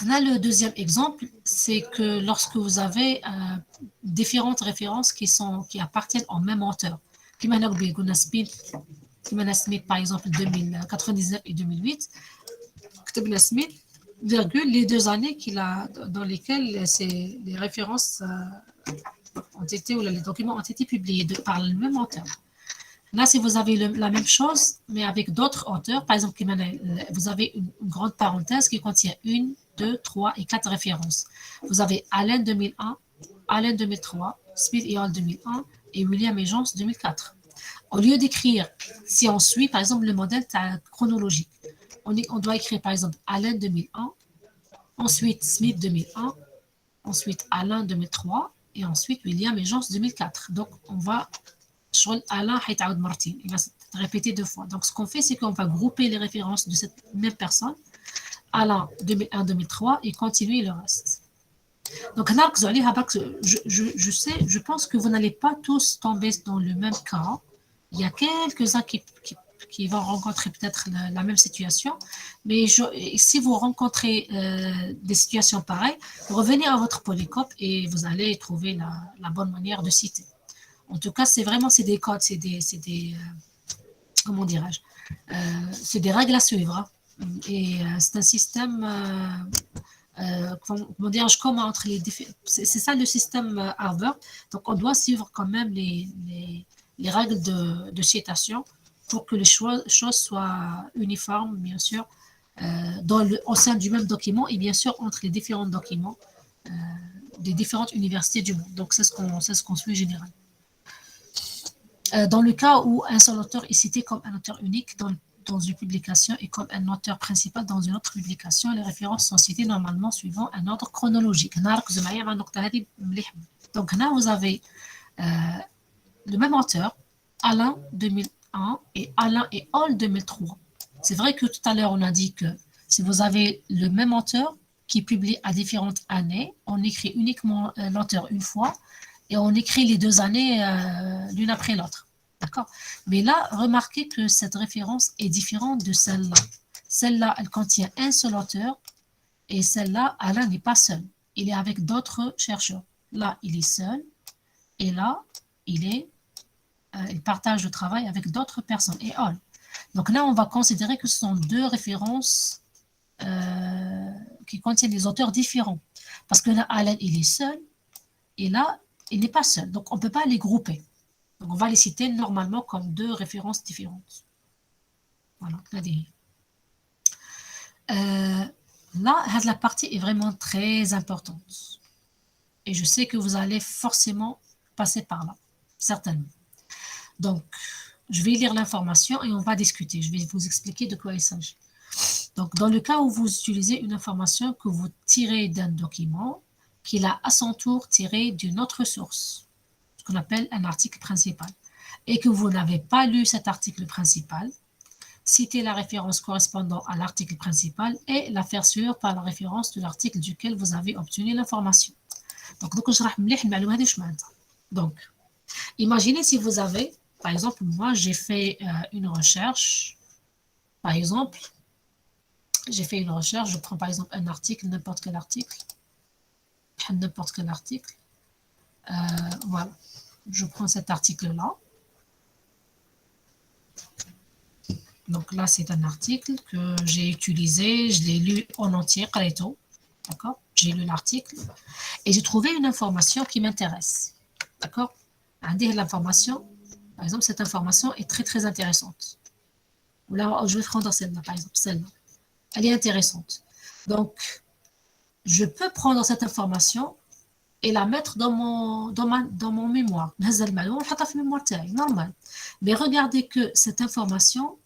on a le deuxième exemple, c'est que lorsque vous avez différentes références qui appartiennent au même auteur, Smith, par exemple, 1999 et 2008, Smith, virgule, les deux années dans lesquelles les références ont été, ou les documents ont été publiés par le même auteur. Là, si vous avez la même chose, mais avec d'autres auteurs, par exemple, vous avez une grande parenthèse qui contient 1, 2, 3 et 4 références. Vous avez Allen 2001, Allen 2003, Smith et Hall 2001 et William et Jones 2004. Au lieu d'écrire, si on suit, par exemple, le modèle chronologique, on doit écrire, par exemple, Allen 2001, ensuite Smith 2001, ensuite Allen 2003 et ensuite William et Jones 2004. Donc, on va شغل Alain هيتعاود مرتين répéter 2 fois. Donc, ce qu'on fait, c'est qu'on va grouper les références de cette même personne à la 2001-2003 et continuer le reste. Donc, je pense que vous n'allez pas tous tomber dans le même cas. Il y a quelques-uns qui vont rencontrer peut-être la même situation, mais si vous rencontrez des situations pareilles, revenez à votre polycope et vous allez trouver la bonne manière de citer. En tout cas, c'est des codes, comment dirais-je, c'est des règles à suivre. Hein. Et c'est un système, comment dirais-je, comment entre les différents. C'est ça le système Harvard. Donc, on doit suivre quand même les règles de citation pour que les choses soient uniformes, bien sûr, au sein du même document et bien sûr entre les différents documents des différentes universités du monde. Donc, c'est ce qu'on suit en général. Dans le cas où un seul auteur est cité comme un auteur unique dans une publication et comme un auteur principal dans une autre publication, les références sont citées normalement suivant un ordre chronologique. Donc là, vous avez le même auteur, Alain 2001 et Alain et Hall 2003. C'est vrai que tout à l'heure, on a dit que si vous avez le même auteur qui publie à différentes années, on écrit uniquement l'auteur une fois et on écrit les 2 années l'une après l'autre. D'accord? Mais là, remarquez que cette référence est différente de celle-là. Celle-là, elle contient un seul auteur et celle-là, Alain n'est pas seul. Il est avec d'autres chercheurs. Là, il est seul et là, il partage le travail avec d'autres personnes. Et all. Donc là, on va considérer que ce sont 2 références qui contiennent des auteurs différents. Parce que là, Alain, il est seul et là, il n'est pas seul. Donc, on ne peut pas les grouper. Donc, on va les citer normalement comme 2 références différentes. Voilà, là, la partie est vraiment très importante. Et je sais que vous allez forcément passer par là, certainement. Donc, je vais lire l'information et on va discuter. Je vais vous expliquer de quoi il s'agit. Donc, dans le cas où vous utilisez une information que vous tirez d'un document, qu'il a à son tour tiré d'une autre source, ce qu'on appelle un article principal, et que vous n'avez pas lu cet article principal, citez la référence correspondant à l'article principal et la faire suivre par la référence de l'article duquel vous avez obtenu l'information. Donc, imaginez si vous avez, par exemple, moi j'ai fait une recherche, je prends par exemple un article, n'importe quel article, voilà, je prends cet article-là. Donc là, c'est un article que j'ai utilisé, je l'ai lu en entier, d'accord? J'ai lu l'article et j'ai trouvé une information qui m'intéresse, d'accord? L'information, par exemple, cette information est très très intéressante. Là, je vais prendre celle-là, par exemple, celle-là. Elle est intéressante. Donc, je peux prendre cette information et la mettre dans mon mémoire. Normal. Mais regardez que cette information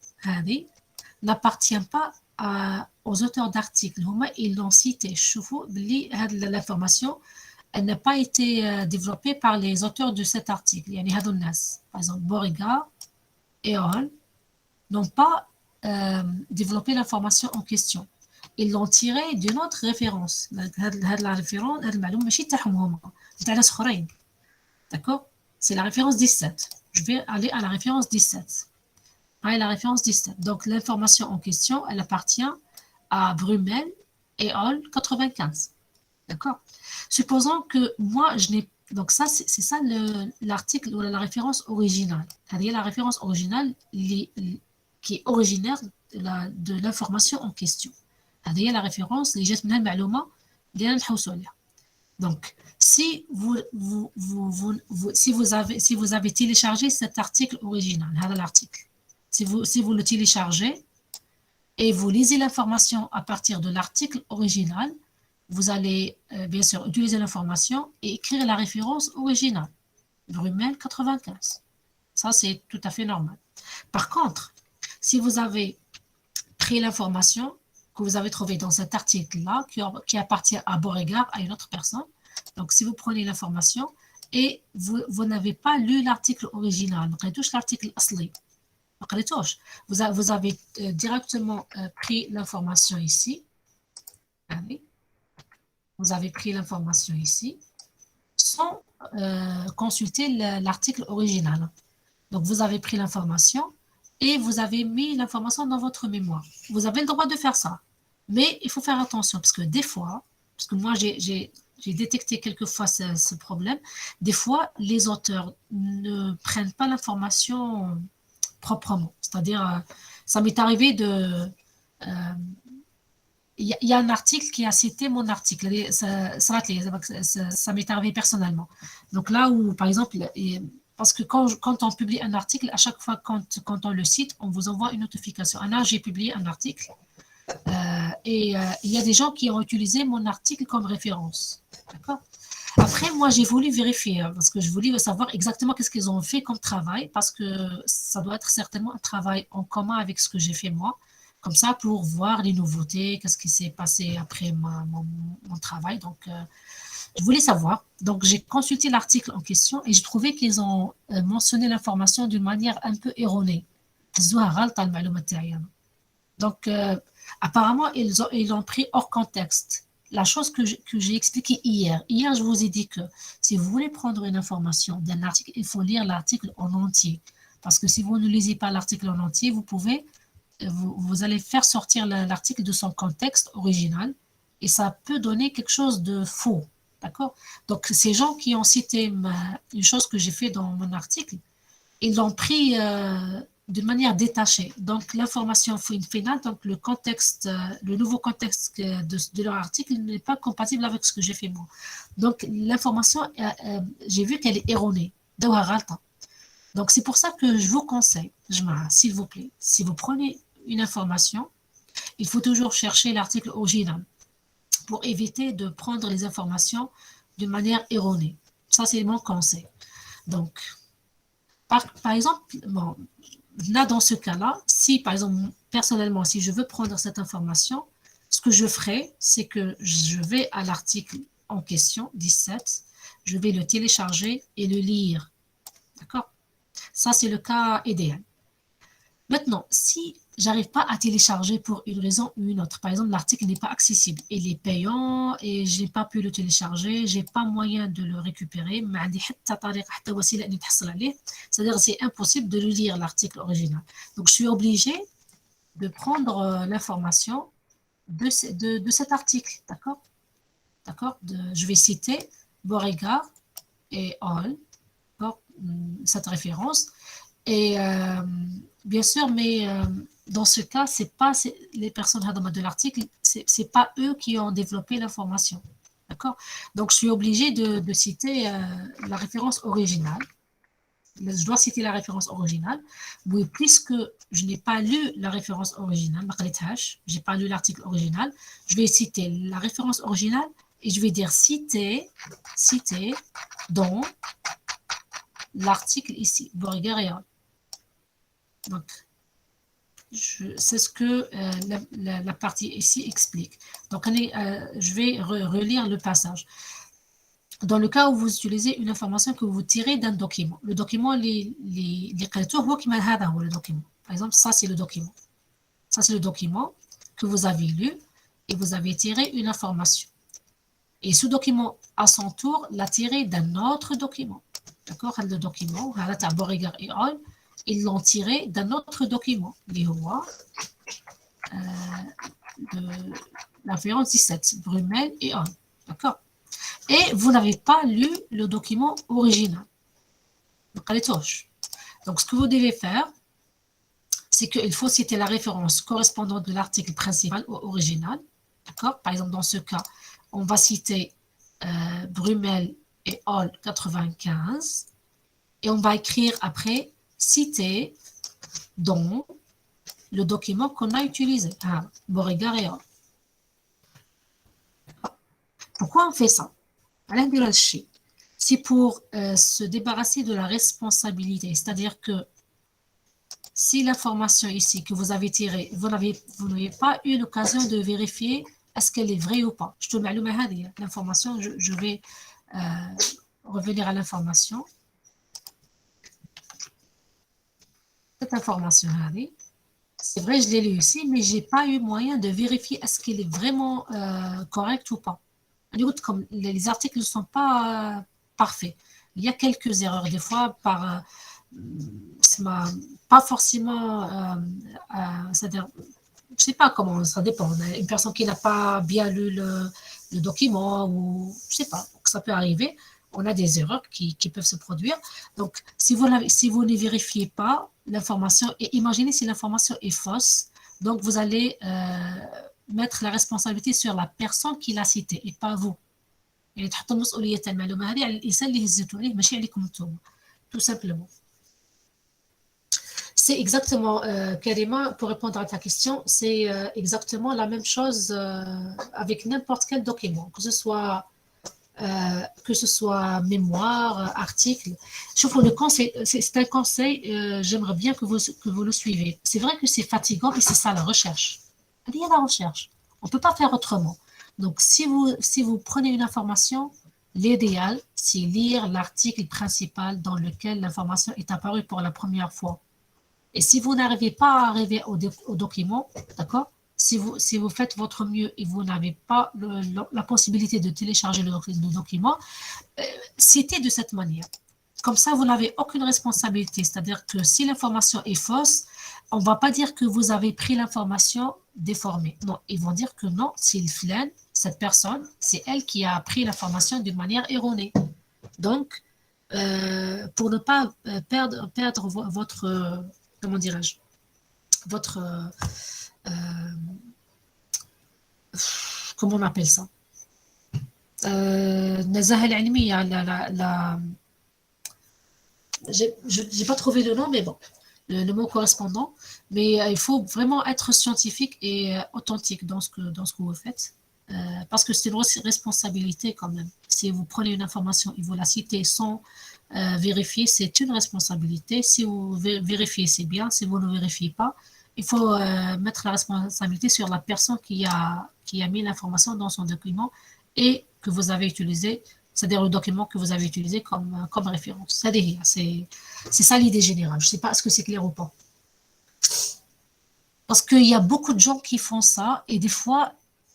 n'appartient pas aux auteurs d'articles. Ils l'ont cité. L'information, elle n'a pas été développée par les auteurs de cet article. Par exemple, Beauregard et Hall n'ont pas développé l'information en question. Ils l'ont tiré d'une autre référence. La référence, d'accord? C'est la référence 17. Je vais aller à la référence 17. La référence 17. Donc, l'information en question, elle appartient à Brumel et Hall 95. D'accord? Supposons que moi, je n'ai... Donc, ça, c'est ça l'article ou la référence originale. C'est-à-dire la référence originale qui est originaire de l'information en question. هذه la référence اللي جات منها المعلومة اللي أنا نحوسو عليها. Donc, si vous avez téléchargé cet article original, هذا l'article, si vous le téléchargez et vous lisez l'information à partir de l'article original, vous allez bien sûr utiliser l'information et écrire la référence originale, Brumel 95. Ça, c'est tout à fait normal. Par contre, si vous avez pris l'information que vous avez trouvée dans cet article-là, qui appartient à Beauregard, à une autre personne, donc si vous prenez l'information et vous n'avez pas lu l'article original, donc touche l'article asli, Vous avez directement pris l'information ici. Allez. Vous avez pris l'information ici sans consulter l'article original. Donc, vous avez pris l'information et vous avez mis l'information dans votre mémoire. Vous avez le droit de faire ça. Mais il faut faire attention parce que des fois, parce que moi, j'ai détecté quelquefois ce problème, des fois, les auteurs ne prennent pas l'information proprement. C'est-à-dire, ça m'est arrivé de... Il y a un article qui a cité mon article. Ça m'est arrivé personnellement. Donc là où, par exemple, parce que quand on publie un article, à chaque fois quand on le cite, on vous envoie une notification. Là, j'ai publié un article et il y a des gens qui ont utilisé mon article comme référence. D'accord. Après, moi, j'ai voulu vérifier parce que je voulais savoir exactement qu'est-ce qu'ils ont fait comme travail parce que ça doit être certainement un travail en commun avec ce que j'ai fait moi. Comme ça, pour voir les nouveautés, qu'est-ce qui s'est passé après mon travail. Donc, je voulais savoir. Donc, j'ai consulté l'article en question et je trouvais qu'ils ont mentionné l'information d'une manière un peu erronée. Donc, apparemment, ils l'ont pris hors contexte. La chose que j'ai expliquée hier. Hier, je vous ai dit que si vous voulez prendre une information d'un article, il faut lire l'article en entier. Parce que si vous ne lisez pas l'article en entier, vous allez faire sortir l'article de son contexte original et ça peut donner quelque chose de faux. D'accord. Donc, ces gens qui ont cité une chose que j'ai fait dans mon article, ils l'ont pris d'une manière détachée. Donc, l'information finale, donc le contexte, le nouveau contexte de leur article n'est pas compatible avec ce que j'ai fait moi. Donc, l'information, j'ai vu qu'elle est erronée. Donc, c'est pour ça que je vous conseille, s'il vous plaît, si vous prenez une information, il faut toujours chercher l'article original pour éviter de prendre les informations d'une manière erronée. Ça, c'est mon conseil. Donc, par exemple, bon, là, dans ce cas-là, si, par exemple, personnellement, si je veux prendre cette information, ce que je ferai, c'est que je vais à l'article en question, 17, je vais le télécharger et le lire. D'accord. Ça, c'est le cas idéal. Maintenant, si j'arrive pas à télécharger pour une raison ou une autre, par exemple, l'article n'est pas accessible, il est payant et je n'ai pas pu le télécharger, j'ai pas moyen de le récupérer, c'est-à-dire c'est impossible de le lire l'article original. Donc, je suis obligée de prendre l'information de cet article, d'accord? D'accord? Je vais citer Beauregard et Hall, cette référence. Et bien sûr, mais dans ce cas, c'est pas les personnes de l'article, c'est pas eux qui ont développé l'information. D'accord. Donc, je suis obligée de citer la référence originale. Je dois citer la référence originale. Oui, puisque je n'ai pas lu la référence originale, je n'ai pas lu l'article original, je vais citer la référence originale et je vais dire citer dans l'article ici, Beauregard et Hall. Donc, c'est ce que la partie ici explique. Donc, je vais relire le passage. Dans le cas où vous utilisez une information que vous tirez d'un document, le document, le document. Par exemple, ça, c'est le document. Ça, c'est le document que vous avez lu et vous avez tiré une information. Et ce document, à son tour, l'a tiré d'un autre document. D'accord. Le document, Beauregard et Hall, ils l'ont tiré d'un autre document, la référence 17, Brumel et Hall. D'accord. Et vous n'avez pas lu le document original. Donc, ce que vous devez faire, c'est qu'il faut citer la référence correspondante de l'article principal au original. D'accord. Par exemple, dans ce cas, on va citer Brumel et Hall 95 et on va écrire après citer dans le document qu'on a utilisé, Beauregard et Hall. Pourquoi on fait ça? C'est pour se débarrasser de la responsabilité, c'est-à-dire que si l'information ici que vous avez tirée, vous n'avez pas eu l'occasion de vérifier est-ce qu'elle est vraie ou pas. Je te mets l'information, je vais revenir à l'information. cette information, c'est vrai, je l'ai lu ici, mais j'ai pas eu moyen de vérifier est-ce qu'il est vraiment correct ou pas. Comme les articles ne sont pas parfaits. Il y a quelques erreurs, des fois, pas forcément, c'est-à-dire, je sais pas comment, ça dépend. Une personne qui n'a pas bien lu le document, ou je sais pas, ça peut arriver. On a des erreurs qui peuvent se produire. Donc, si vous ne vérifiez pas l'information, et imaginez si l'information est fausse, donc vous allez mettre la responsabilité sur la personne qui l'a citée et pas vous. يعني تحطوا مسؤولية المعلومة هذه على الإنسان اللي هزتوا عليه ماشي عليكم انتم. Tout simplement. C'est exactement, Karima, pour répondre à ta question, c'est exactement la même chose avec n'importe quel document, que ce soit mémoire, article. Le conseil, c'est un conseil, j'aimerais bien que vous le suivez. C'est vrai que c'est fatigant, mais c'est ça la recherche. Il y a la recherche. On ne peut pas faire autrement. Donc, si vous prenez une information, l'idéal, c'est lire l'article principal dans lequel l'information est apparue pour la première fois. Et si vous n'arrivez pas à arriver au document, d'accord, si vous faites votre mieux et vous n'avez pas la possibilité de télécharger le document, citez de cette manière. Comme ça, vous n'avez aucune responsabilité. C'est-à-dire que si l'information est fausse, on ne va pas dire que vous avez pris l'information déformée. Non, ils vont dire que non, c'est le flan, cette personne, c'est elle qui a pris l'information d'une manière erronée. Donc, pour ne pas perdre votre comment dirais-je, votre, comment on appelle ça, النزاهة العلمية, j'ai pas trouvé le nom, mais bon, le mot correspondant, mais il faut vraiment être scientifique et authentique dans ce que vous faites, parce que c'est une responsabilité quand même. Si vous prenez une information et vous la citez sans vérifier, c'est une responsabilité. Si vous vérifiez, c'est bien. Si vous ne vérifiez pas, il faut mettre la responsabilité sur la personne qui a mis l'information dans son document et que vous avez utilisé, c'est-à-dire le document que vous avez utilisé comme référence. C'est ça l'idée générale. Je ne sais pas, est-ce que c'est clair ou pas? Parce qu'il y a beaucoup de gens qui font ça et des fois,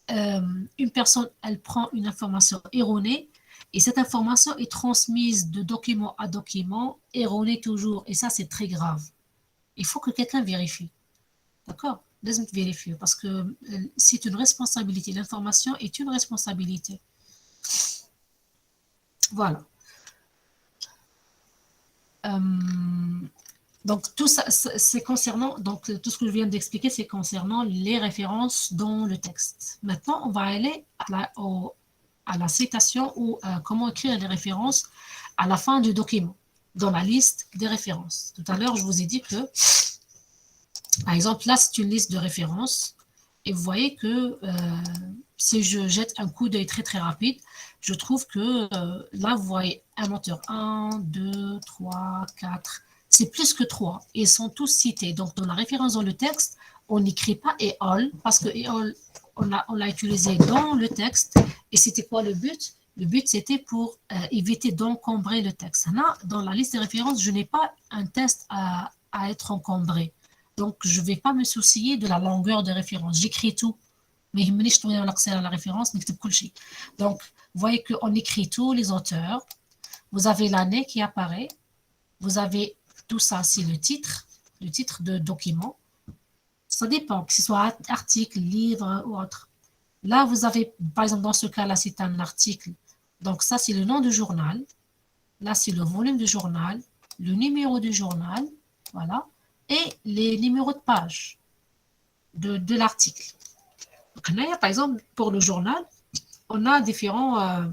une personne, elle prend une information erronée et cette information est transmise de document à document, erronée toujours. Et ça, c'est très grave. Il faut que quelqu'un vérifie. D'accord? Laisse-moi vérifier parce que c'est une responsabilité. L'information est une responsabilité. Voilà. Donc, tout ça, c'est concernant, donc tout ce que je viens d'expliquer, c'est concernant les références dans le texte. Maintenant, on va aller à la citation ou comment écrire les références à la fin du document, dans la liste des références. Tout à l'heure, je vous ai dit que, par exemple, là, c'est une liste de références. Et vous voyez que si je jette un coup d'œil très, très rapide, je trouve que là, vous voyez un auteur. 1, 2, 3, 4. C'est plus que 3. Ils sont tous cités. Donc, dans la référence dans le texte, on n'écrit pas « EOL » parce que « EOL », on l'a utilisé dans le texte. Et c'était quoi le but? Le but, c'était pour éviter d'encombrer le texte. Là, dans la liste des références, je n'ai pas un texte à être encombré. Donc, je ne vais pas me soucier de la longueur de référence. J'écris tout. Mais il me dit l'accès à la référence, mais c'est. Donc, vous voyez qu'on écrit tous les auteurs. Vous avez l'année qui apparaît. Vous avez tout ça, c'est le titre de document. Ça dépend, que ce soit article, livre ou autre. Là, vous avez, par exemple, dans ce cas-là, c'est un article. Donc, ça, c'est le nom du journal. Là, c'est le volume du journal, le numéro du journal, voilà, et les numéros de page de l'article. Donc, là, par exemple, pour le journal, on a différents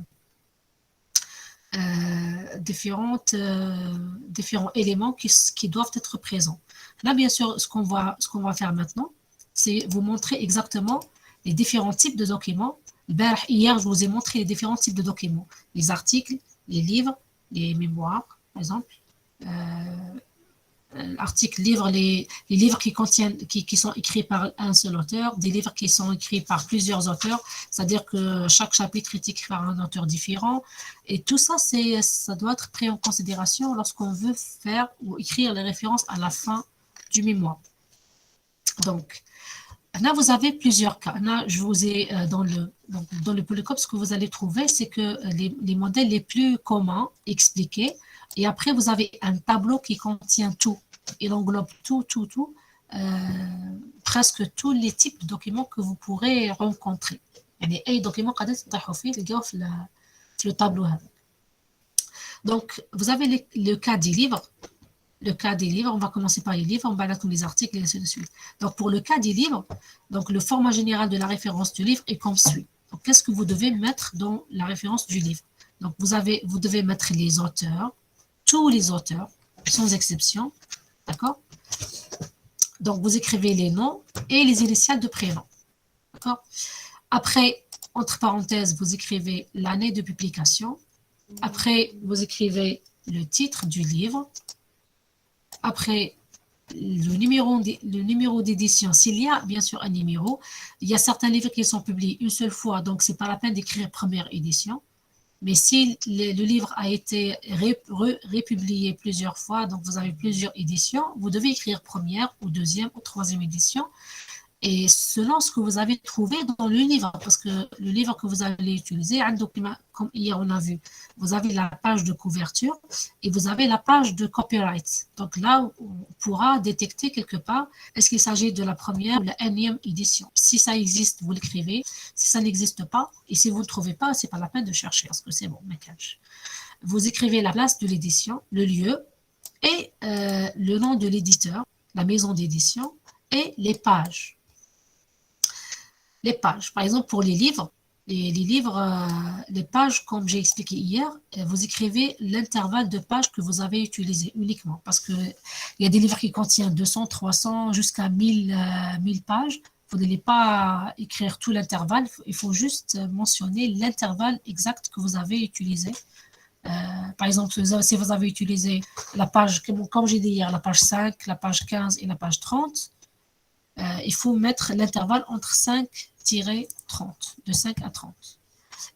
éléments qui doivent être présents. Là, bien sûr, ce qu'on va faire maintenant, c'est vous montrer exactement les différents types de documents. Hier, je vous ai montré les différents types de documents. Les articles, les livres, les mémoires, par exemple. Articles, livres, les livres qui sont écrits par un seul auteur, des livres qui sont écrits par plusieurs auteurs, c'est-à-dire que chaque chapitre est écrit par un auteur différent. Et tout ça, ça doit être pris en considération lorsqu'on veut faire ou écrire les références à la fin du mémoire. Donc, là, vous avez plusieurs cas. Là, je vous ai dans le polycope, ce que vous allez trouver, c'est que les modèles les plus communs expliqués. Et après, vous avez un tableau qui contient tout. Il englobe tout, presque tous les types de documents que vous pourrez rencontrer. يعني أي document قاعدين تطيحوا فيه تلقاوه في le tableau. Donc, vous avez le cas des livres. Le cas des livres, on va commencer par les livres, on va là tous les articles et ainsi de suite. Donc, pour le cas des livres, donc le format général de la référence du livre est comme suit. Donc, qu'est-ce que vous devez mettre dans la référence du livre? Donc, vous devez mettre les auteurs, tous les auteurs, sans exception, d'accord? Donc, vous écrivez les noms et les initiales de prénom, d'accord? Après, entre parenthèses, vous écrivez l'année de publication. Après, vous écrivez le titre du livre. Après, le numéro d'édition, s'il y a bien sûr un numéro, il y a certains livres qui sont publiés une seule fois, donc ce n'est pas la peine d'écrire première édition. Mais si le livre a été républié plusieurs fois, donc vous avez plusieurs éditions, vous devez écrire première ou deuxième ou troisième édition. Et selon ce que vous avez trouvé dans le livre, parce que le livre que vous allez utiliser, comme hier on a vu, vous avez la page de couverture et vous avez la page de copyright. Donc là, on pourra détecter quelque part, est-ce qu'il s'agit de la première ou la énième édition. Si ça existe, vous l'écrivez. Si ça n'existe pas, et si vous ne trouvez pas, c'est pas la peine de chercher, parce que c'est bon, maquillage. Vous écrivez la place de l'édition, le lieu et le nom de l'éditeur, la maison d'édition et les pages. Les pages. Par exemple, pour les livres, les pages, comme j'ai expliqué hier, vous écrivez l'intervalle de pages que vous avez utilisé uniquement. Parce qu'il y a des livres qui contiennent 200, 300, jusqu'à 1000 pages. Vous n'allez pas écrire tout l'intervalle. Il faut juste mentionner l'intervalle exact que vous avez utilisé. Par exemple, si vous avez utilisé la page, comme j'ai dit hier, la page 5, la page 15 et la page 30, il faut mettre l'intervalle entre 5-30, de 5 à 30.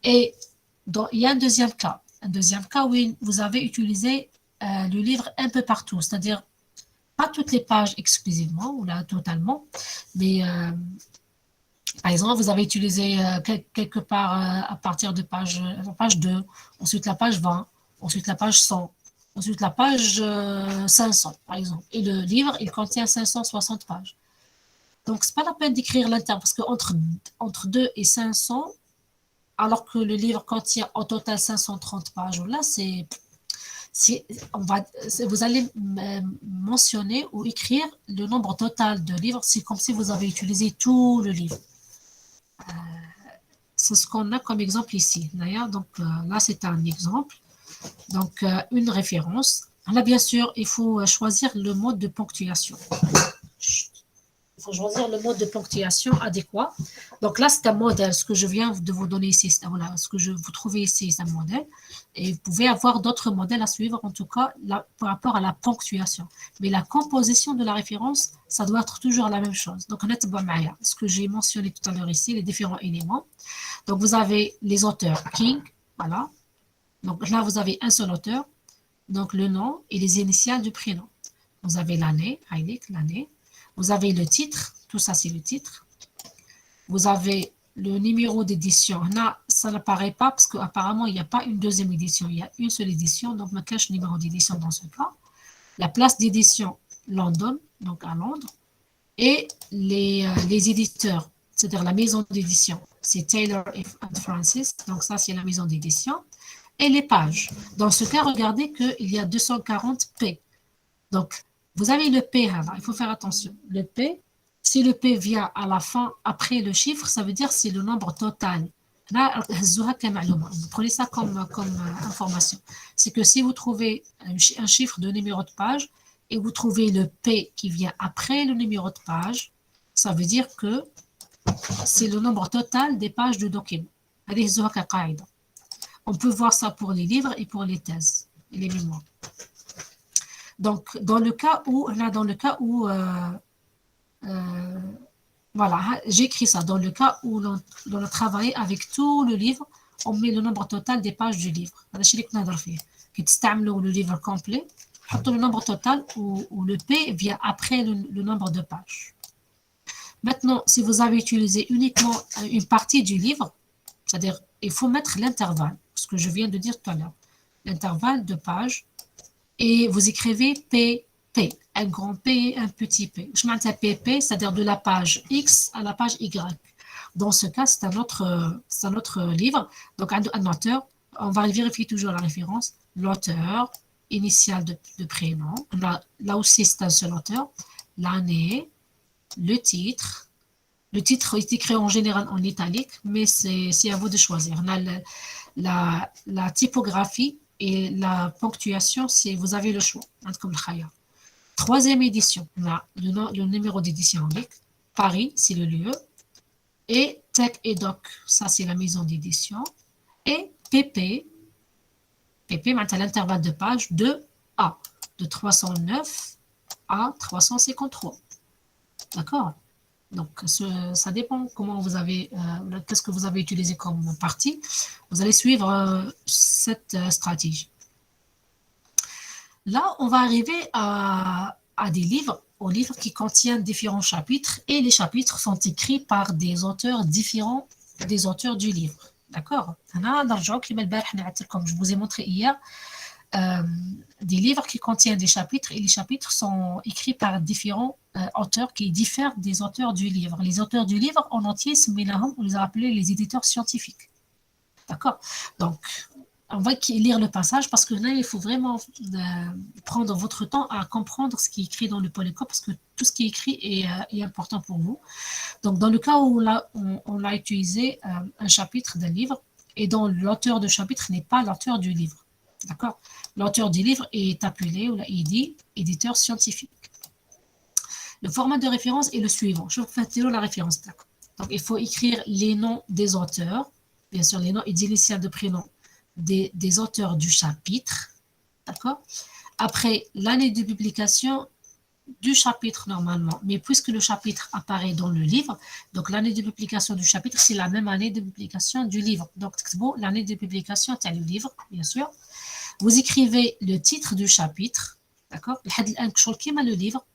Et il y a un deuxième cas où vous avez utilisé le livre un peu partout, c'est-à-dire pas toutes les pages exclusivement ou là totalement, mais par exemple, vous avez utilisé quelque part à partir de la page 2, ensuite la page 20, ensuite la page 100, ensuite la page 500, par exemple. Et le livre, il contient 560 pages. Donc, ce n'est pas la peine d'écrire l'intervalle, parce qu'entre 2 et 500, alors que le livre contient en total 530 pages, là, vous allez mentionner ou écrire le nombre total de livres. C'est comme si vous avez utilisé tout le livre. C'est ce qu'on a comme exemple ici. D'ailleurs, donc là, c'est un exemple. Donc, une référence. Là, bien sûr, il faut choisir le mode de ponctuation. Il faut choisir le mode de ponctuation adéquat. Donc là, c'est un modèle. Ce que je viens de vous donner ici, voilà, ce que vous trouvez ici, c'est un modèle. Et vous pouvez avoir d'autres modèles à suivre, en tout cas, par rapport à la ponctuation. Mais la composition de la référence, ça doit être toujours la même chose. Donc, on est ce que j'ai mentionné tout à l'heure ici, les différents éléments. Donc, vous avez les auteurs King, voilà. Donc là, vous avez un seul auteur, donc le nom et les initiales du prénom. Vous avez l'année, l'année. Vous avez le titre, tout ça c'est le titre. Vous avez le numéro d'édition. Là, ça n'apparaît pas parce qu'apparemment, il n'y a pas une deuxième édition. Il y a une seule édition, donc je cache le numéro d'édition dans ce cas. La place d'édition, London, donc à Londres. Et les éditeurs, c'est-à-dire la maison d'édition, c'est Taylor & Francis. Donc ça, c'est la maison d'édition. Et les pages. Dans ce cas, regardez qu'il y a 240 P. Donc, vous avez le P, il faut faire attention. Le P, si le P vient à la fin, après le chiffre, ça veut dire que c'est le nombre total. Là, vous prenez ça comme information. C'est que si vous trouvez un chiffre de numéro de page et vous trouvez le P qui vient après le numéro de page, ça veut dire que c'est le nombre total des pages du document. On peut voir ça pour les livres et pour les thèses et les mémoires. Donc, dans le cas où voilà, j'écris ça. Dans le cas où l'on a travaillé avec tout le livre, on met le nombre total des pages du livre. Le livre complet. le nombre total où le P vient après le nombre de pages. Maintenant, si vous avez utilisé uniquement une partie du livre, c'est-à-dire il faut mettre l'intervalle, ce que je viens de dire tout à l'heure, l'intervalle de pages, et vous écrivez P, un grand P, un petit P. Je m'appelle PP, c'est-à-dire de la page X à la page Y. Dans ce cas, c'est un autre livre. Donc, un auteur, on va vérifier toujours la référence. L'auteur, initial de prénom. Là aussi, c'est un seul auteur. L'année, le titre. Le titre est écrit en général en italique, mais c'est à vous de choisir. On a la typographie et la ponctuation, vous avez le choix. Comme le troisième édition, on a le numéro d'édition en ligne. Paris, c'est le lieu. Et Tech et Doc, ça c'est la maison d'édition. Et PP, c'est l'intervalle de page de A, de 309 à 353. D'accord? Donc, ça dépend comment vous avez, qu'est-ce que vous avez utilisé comme partie. Vous allez suivre cette stratégie. Là, on va arriver à des livres, aux livres qui contiennent différents chapitres, et les chapitres sont écrits par des auteurs différents des auteurs du livre. D'accord? Comme je vous ai montré hier, des livres qui contiennent des chapitres, et les chapitres sont écrits par différents auteurs qui diffèrent des auteurs du livre. Les auteurs du livre en entier, on les a appelés les éditeurs scientifiques. D'accord? Donc, on va lire le passage parce que là, il faut vraiment prendre votre temps à comprendre ce qui est écrit dans le polycope parce que tout ce qui est écrit est important pour vous. Donc, dans le cas où on a utilisé un chapitre d'un livre et dont l'auteur de chapitre n'est pas l'auteur du livre. D'accord? L'auteur du livre est appelé, ou il dit, éditeur scientifique. Le format de référence est le suivant. Je vous fais la référence. Donc, il faut écrire les noms des auteurs, bien sûr, les noms et initiales de prénom des auteurs du chapitre. D'accord? Après, l'année de publication du chapitre normalement, mais puisque le chapitre apparaît dans le livre, donc l'année de publication du chapitre, c'est la même année de publication du livre. Donc, l'année de publication, c'est le livre, bien sûr. Vous écrivez le titre du chapitre, d'accord? Le livre,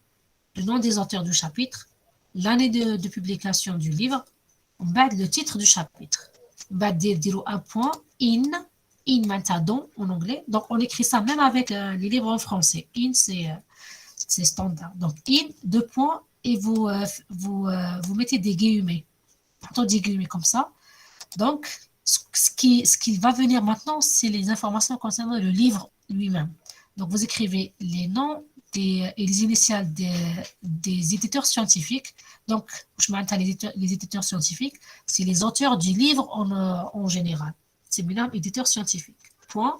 le nom des auteurs du chapitre, l'année de publication du livre, le titre du chapitre. Un point, in maintenant en anglais. Donc, on écrit ça même avec les livres en français. In, c'est standard. Donc, in, deux points, et vous mettez des guillemets. Des guillemets comme ça. Donc, ce qui va venir maintenant, c'est les informations concernant le livre lui-même. Donc, vous écrivez les noms et les initiales des éditeurs scientifiques. Donc, je m'attends les éditeurs scientifiques, c'est les auteurs du livre en général. C'est bien éditeur scientifique. Point.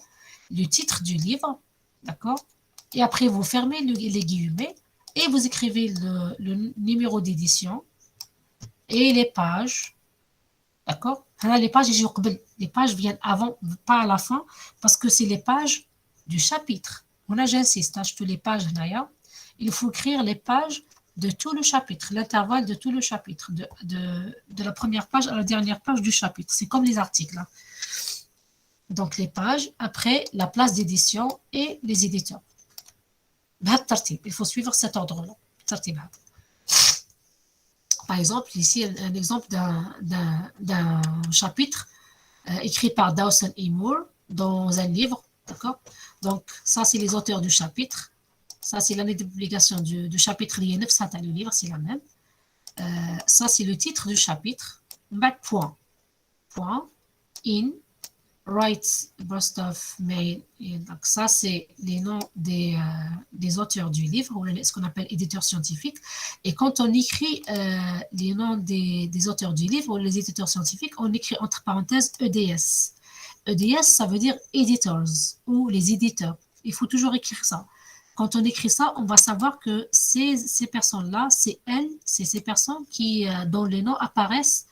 Le titre du livre, d'accord? Et après, vous fermez les guillemets et vous écrivez le numéro d'édition et les pages, d'accord? Les pages viennent avant, pas à la fin, parce que c'est les pages du chapitre. J'insiste, je fais les pages. Il faut écrire les pages de tout le chapitre, l'intervalle de tout le chapitre, de la première page à la dernière page du chapitre. C'est comme les articles. Donc, les pages, après, la place d'édition et les éditeurs. Il faut suivre cet ordre-là. Par exemple, ici, un exemple d'un chapitre écrit par Dawson et Moore dans un livre. D'accord? Donc, ça, c'est les auteurs du chapitre. Ça, c'est l'année de publication du chapitre. Le livre, c'est la même. Ça, c'est le titre du chapitre. Point. In. Writes, burst of mail. Et donc, ça, c'est les noms des auteurs du livre, ou ce qu'on appelle éditeurs scientifiques. Et quand on écrit les noms des auteurs du livre, ou les éditeurs scientifiques, on écrit entre parenthèses EDS. EDS, ça veut dire editors, ou les éditeurs. Il faut toujours écrire ça. Quand on écrit ça, on va savoir que ces personnes-là, c'est ces personnes dont les noms apparaissent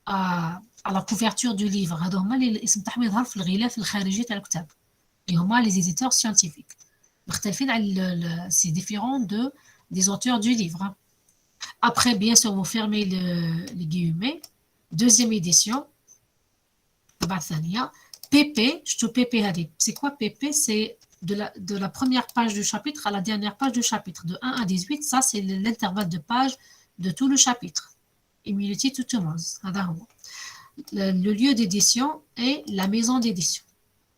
à la couverture du livre. Les éditeurs scientifiques. C'est différent des auteurs du livre. Après, bien sûr, vous fermez les guillemets. Deuxième édition. PP, c'est quoi PP? C'est de la première page du chapitre à la dernière page du chapitre, de 1 à 18, ça c'est l'intervalle de page de tout le chapitre. Immunity to Tumors. Le lieu d'édition et la maison d'édition.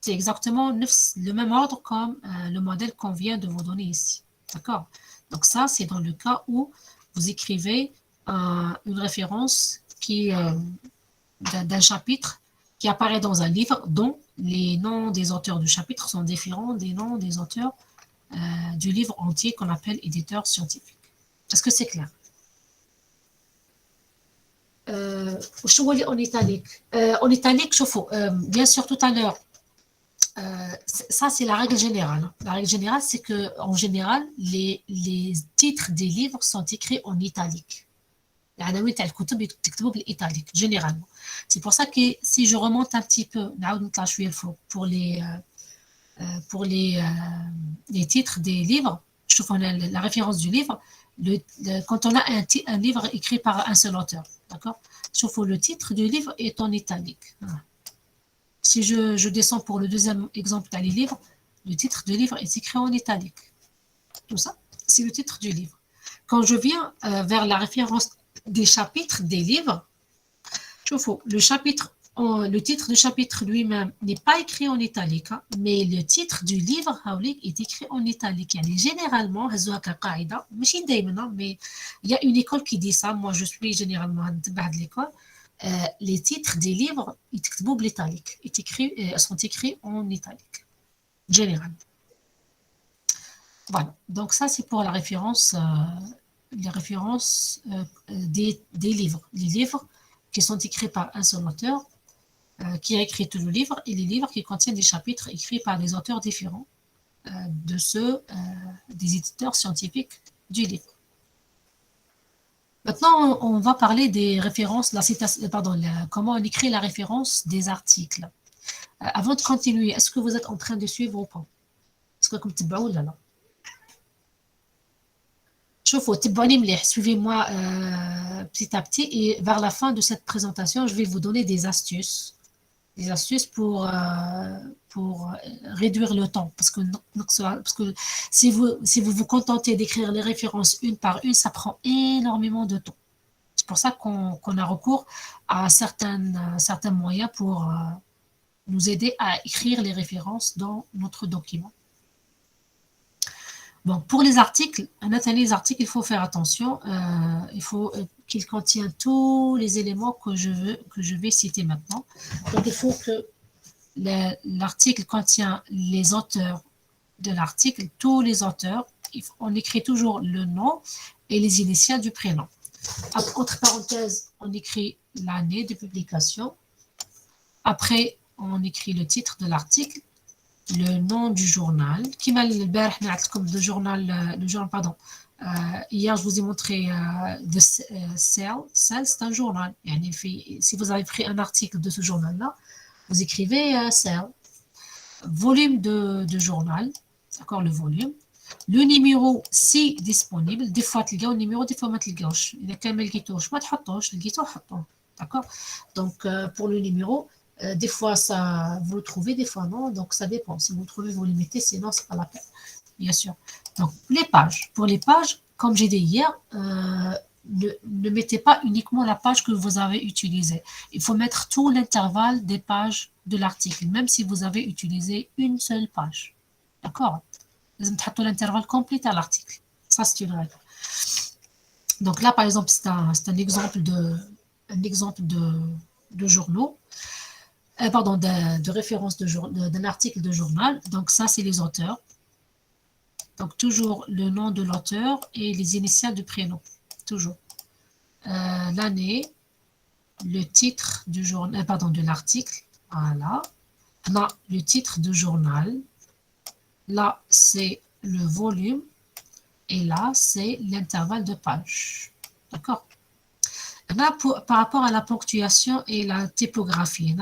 C'est exactement le même ordre comme le modèle qu'on vient de vous donner ici. D'accord? Donc ça, c'est dans le cas où vous écrivez une référence d'un chapitre qui apparaît dans un livre dont les noms des auteurs du chapitre sont différents des noms des auteurs du livre entier qu'on appelle éditeur scientifique. Est-ce que c'est clair? En italique. En italique, bien sûr, tout à l'heure, ça, c'est la règle générale. La règle générale, c'est qu'en général, les titres des livres sont écrits en italique. Généralement. C'est pour ça que si je remonte un petit peu, pour les titres des livres, je trouve la référence du livre, quand on a un livre écrit par un seul auteur, d'accord? Sauf le titre du livre est en italique. Si je descends pour le deuxième exemple dans les livres, le titre du livre est écrit en italique. Tout ça, c'est le titre du livre. Quand je viens vers la référence des chapitres des livres, le titre du chapitre lui-même n'est pas écrit en italique, hein, mais le titre du livre est écrit en italique. Généralement, mais il y a une école qui dit ça. Moi, je suis généralement de l'école. Les titres des livres sont écrits en italique, généralement. Voilà, donc ça c'est pour la référence, les références des livres. Les livres qui sont écrits par un seul auteur, qui a écrit tout le livre, et les livres qui contiennent des chapitres écrits par des auteurs différents de ceux des éditeurs scientifiques du livre. Maintenant, on va parler des références, comment on écrit la référence des articles. Avant de continuer, est-ce que vous êtes en train de suivre ou pas? Est-ce que comme تبعوا ولا لا؟ suivez-moi petit à petit et vers la fin de cette présentation, je vais vous donner des astuces pour réduire le temps. Parce que si vous vous contentez d'écrire les références une par une, ça prend énormément de temps. C'est pour ça qu'on a recours à certains moyens pour nous aider à écrire les références dans notre document. Bon, pour les articles, les articles, il faut faire attention. Il faut qu'ils contiennent tous les éléments que je vais citer maintenant. Donc, il faut que l'article contient les auteurs de l'article, tous les auteurs. On écrit toujours le nom et les initiales du prénom. Entre parenthèses, on écrit l'année de publication. Après, on écrit le titre de l'article, le nom du journal. Le journal, hier, je vous ai montré Cell, c'est un journal. Si vous avez pris un article de ce journal-là, vous écrivez Cell. Volume de journal, d'accord, le volume. Le numéro, si disponible. Des fois, tu le numéro, des fois, tu le d'accord. Donc, pour le numéro, des fois, vous le trouvez, des fois non, donc ça dépend. Si vous le trouvez, vous le mettez, sinon, ce n'est pas la peine, bien sûr. Donc, les pages. Pour les pages, comme j'ai dit hier, ne mettez pas uniquement la page que vous avez utilisée. Il faut mettre tout l'intervalle des pages de l'article, même si vous avez utilisé une seule page. D'accord? Vous mettez l'intervalle complet à l'article. Ça, c'est une règle. Donc là, par exemple, c'est un exemple de journaux. De référence d'un article de journal. Donc ça, c'est les auteurs. Donc toujours le nom de l'auteur et les initiales du prénom. Toujours. L'année, le titre du journal, de l'article. Voilà. Là, le titre du journal. Là, c'est le volume. Et là, c'est l'intervalle de page. D'accord? Par rapport à la ponctuation et la typographie,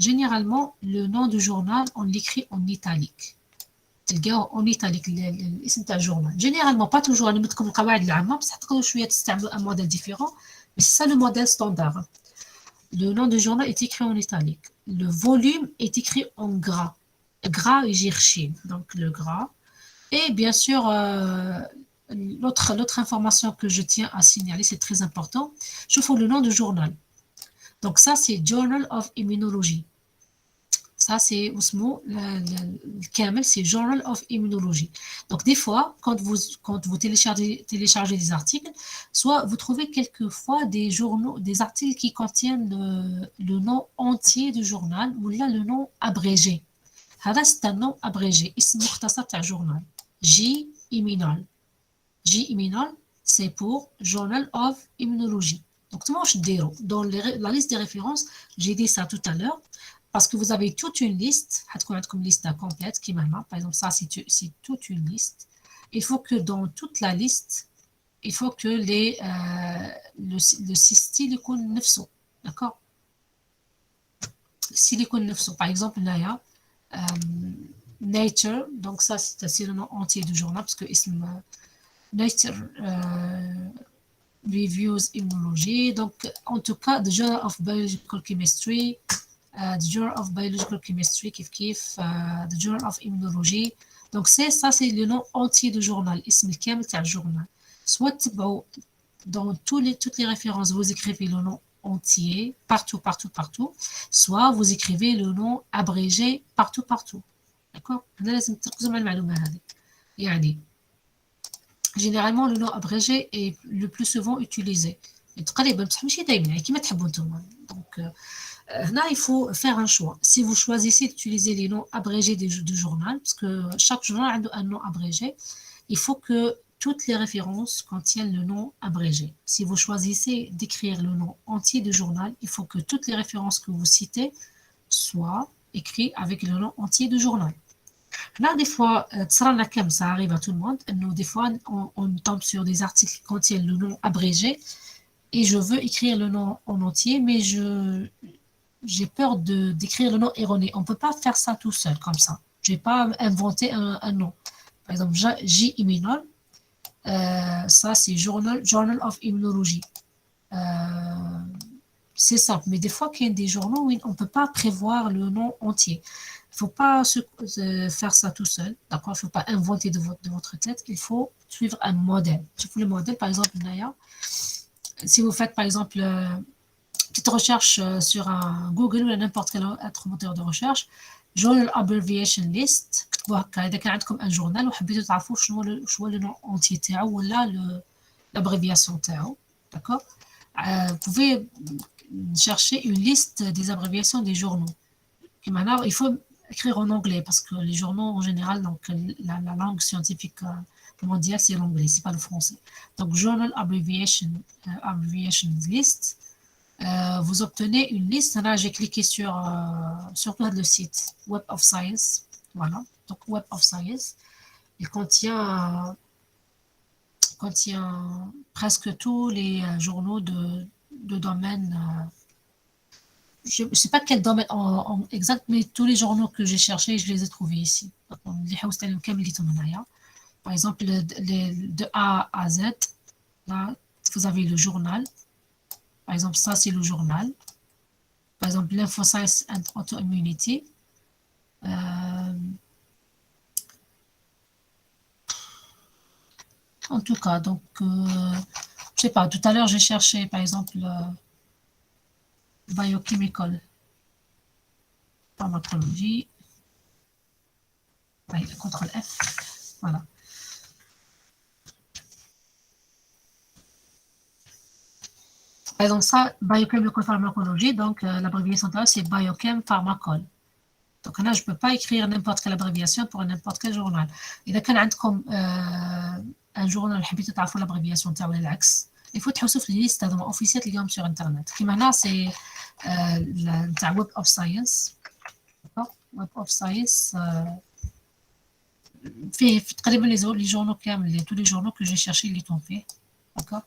généralement, le nom du journal, on l'écrit en italique. En italique, c'est un journal. Généralement, pas toujours, un modèle différent, mais c'est ça le modèle standard. Le nom du journal est écrit en italique. Le volume est écrit en gras. gras يجي خشين. Donc le gras. Et bien sûr, l'autre information que je tiens à signaler, c'est très important. Je fais le nom du journal. Donc ça, c'est Journal of Immunology. Ça, c'est le camel, c'est Journal of Immunology. Donc, des fois, quand vous téléchargez des articles, soit vous trouvez quelquefois des journaux, des articles qui contiennent le nom entier du journal ou là le nom abrégé. C'est un nom abrégé. اسم مختصر تاع journal. J. Immunol. J. Immunol, c'est pour Journal of Immunology. Donc, tout le monde, dans la liste des références, j'ai dit ça tout à l'heure, parce que vous avez toute une liste, comme liste complète, qui maintenant, par exemple, ça, c'est toute une liste. Il faut que dans toute la liste, il faut que le style est 900, d'accord? S'il est 900, par exemple, là, il y a Nature, donc ça, c'est le nom entier du journal, parce que Nature Reviews Immunology, donc en tout cas, the Journal of Biological Chemistry, the Journal of Biological Chemistry, the Journal of Immunology. Donc ça, c'est le nom entier du journal, اسم الكامل تاع journal. Soit dans toutes les références, vous écrivez le nom entier, partout, soit vous écrivez le nom abrégé partout. D'accord? لازم تركزوا مع المعلومة هذه. يعني généralement le nom abrégé est le plus souvent utilisé. تقريبا بصح ماشي دايما يعني كيما تحبوا نتوما. Donc là, il faut faire un choix. Si vous choisissez d'utiliser les noms abrégés du journal, parce que chaque journal a un nom abrégé, il faut que toutes les références contiennent le nom abrégé. Si vous choisissez d'écrire le nom entier du journal, il faut que toutes les références que vous citez soient écrites avec le nom entier du journal. Là, des fois, ça arrive à tout le monde. Nous, des fois, on tombe sur des articles qui contiennent le nom abrégé et je veux écrire le nom en entier, mais j'ai peur d'écrire le nom erroné. On ne peut pas faire ça tout seul, comme ça. Je ne vais pas inventer un nom. Par exemple, J. Immunol, ça c'est Journal of Immunology. C'est simple, mais des fois, il y a des journaux où on ne peut pas prévoir le nom entier. Il ne faut pas faire ça tout seul, d'accord? Il ne faut pas inventer de votre tête. Il faut suivre un modèle. Je vous le modèle, par exemple, Naya. Si vous faites, par exemple, petite recherche sur un Google ou n'importe quel autre moteur de recherche, Journal Abbreviation List, إذا كان عندكم un journal وحبيتوا تعرفوا شنو le nom entier تاعو ولا l'abréviation تاعو, d'accord? Vous pouvez chercher une liste des abréviations des journaux. Et maintenant, il faut écrire en anglais parce que les journaux en général, donc la langue scientifique mondiale, c'est l'anglais, c'est pas le français. Donc Journal Abbreviation List. Vous obtenez une liste. Là, j'ai cliqué sur le site Web of Science. Voilà. Donc, Web of Science. Il contient presque tous les journaux de domaine. Je ne sais pas quel domaine en exact, mais tous les journaux que j'ai cherchés, je les ai trouvés ici. Par exemple, de A à Z, là, vous avez le journal. Par exemple, ça, c'est le journal. Par exemple, Lymphocytes and Autoimmunity. En tout cas, donc, je sais pas, tout à l'heure, j'ai cherché, par exemple, Biochemical Pharmacology. CTRL F, voilà. Par exemple, ça, Biochemical Pharmacology, donc l'abréviation c'est Biochem Pharmacol. Donc là, je ne peux pas écrire n'importe quelle abréviation pour n'importe quel journal. إذا كان عندكم un journal حبيتوا تعرفوا l'abréviation تاعو ولا العكس, il faut تحوسوا في الليست هذوما اوفيسيال تلقاهم sur internet. كيما هنا سي تاع Web of Science. Web of Science فيه تقريبا les journaux كامل, tous les journaux que j'ai cherchés, ils sont faits. D'accord?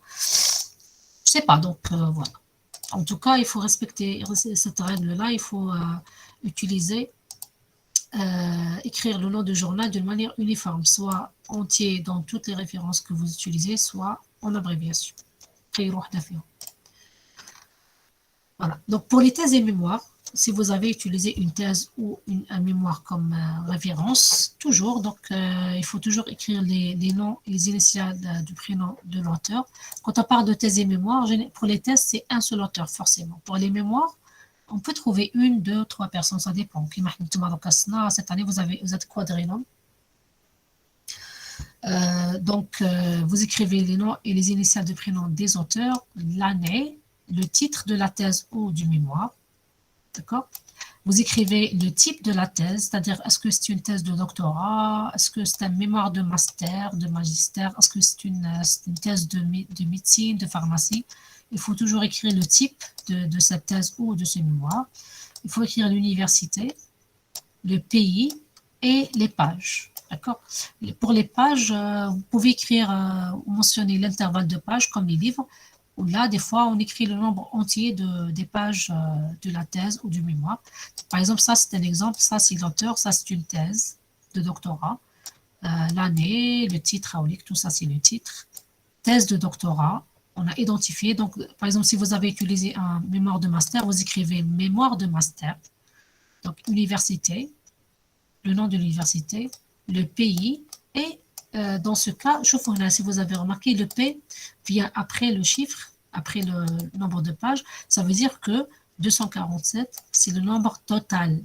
Je sais pas, donc voilà. En tout cas, il faut respecter cette règle-là, il faut utiliser, écrire le nom du journal d'une manière uniforme, soit entier dans toutes les références que vous utilisez, soit en abréviation. Voilà. Donc pour les thèses et mémoires, si vous avez utilisé une thèse ou un mémoire comme référence, toujours, donc il faut toujours écrire les noms et les initiales du prénom de l'auteur. Quand on parle de thèse et mémoire, pour les thèses, c'est un seul auteur, forcément. Pour les mémoires, on peut trouver une, deux, trois personnes, ça dépend. Cette année, vous êtes quadrinôme. Vous écrivez les noms et les initiales de prénom des auteurs, l'année, le titre de la thèse ou du mémoire. D'accord? Vous écrivez le type de la thèse, c'est-à-dire est-ce que c'est une thèse de doctorat, est-ce que c'est un mémoire de master, de magistère, est-ce que c'est une thèse de médecine, de pharmacie. Il faut toujours écrire le type de cette thèse ou de ce mémoire. Il faut écrire l'université, le pays et les pages. D'accord? Pour les pages, vous pouvez écrire ou mentionner l'intervalle de pages comme les livres, où là, des fois, on écrit le nombre entier des pages de la thèse ou du mémoire. Par exemple, ça, c'est un exemple. Ça, c'est l'auteur. Ça, c'est une thèse de doctorat. L'année, le titre, tout ça, c'est le titre. Thèse de doctorat. On a identifié. Donc, par exemple, si vous avez utilisé un mémoire de master, vous écrivez mémoire de master. Donc, université, le nom de l'université, le pays et dans ce cas, si vous avez remarqué, le P vient après le chiffre, après le nombre de pages. Ça veut dire que 247, c'est le nombre total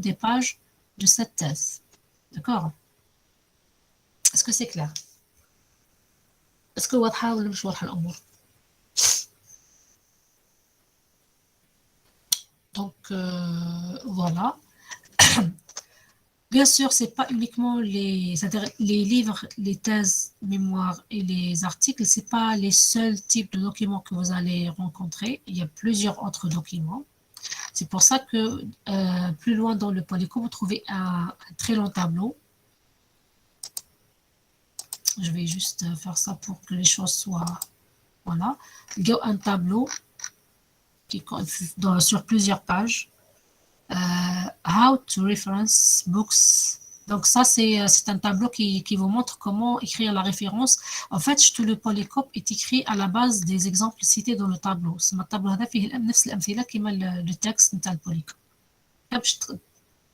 des pages de cette thèse. D'accord? Est-ce que c'est clair? Est-ce que واضحة ولا مش واضحة الأمور؟ Donc, voilà. Bien sûr, c'est pas uniquement c'est-à-dire les livres, les thèses, mémoires et les articles, c'est pas les seuls types de documents que vous allez rencontrer. Il y a plusieurs autres documents. C'est pour ça que plus loin dans le polyco, vous trouvez un très long tableau. Je vais juste faire ça pour que les choses soient... Voilà. Il y a un tableau sur plusieurs pages. How to reference books. Donc ça, c'est un tableau qui vous montre comment écrire la référence. En fait, tout le polycope est écrit à la base des exemples cités dans le tableau. C'est le tableau qui met le texte dans le polycope.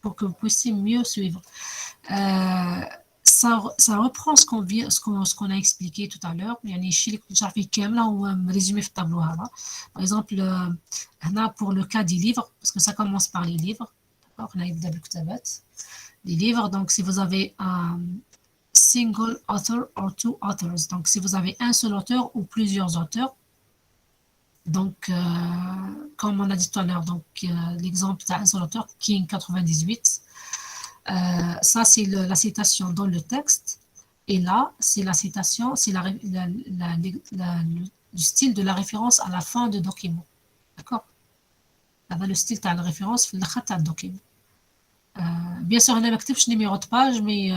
Pour que vous puissiez mieux suivre. Ça reprend ce qu'on a expliqué tout à l'heure. يعني الشيء اللي كنت شرحه كامله هو résumé في الtableau هذا. Par exemple, هنا pour le cas des livres, parce que ça commence par les livres. D'accord, هنا يبدأ بالكتابات. Les livres, donc si vous avez un single author or two authors, donc si vous avez un seul auteur ou plusieurs auteurs, donc comme on a dit tout à l'heure, donc l'exemple d'un seul auteur, King 98, ça, c'est la citation dans le texte. Et là, c'est la citation, c'est le style de la référence à la fin du document. D'accord? Là, le style de la référence, في الآخر تاع document. Bien sûr, on a écrit le numéro de page, mais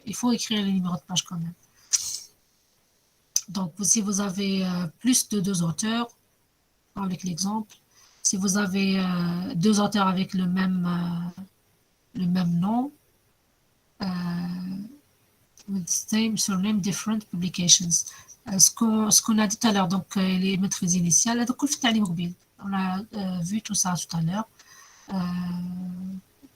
il faut écrire le numéro de page quand même. Donc, si vous avez plus de deux auteurs, avec l'exemple, si vous avez deux auteurs avec le même nom, with same surname, different publications. Ce qu'on a dit tout à l'heure, donc les maîtrises initiales, donc on a vu tout ça tout à l'heure.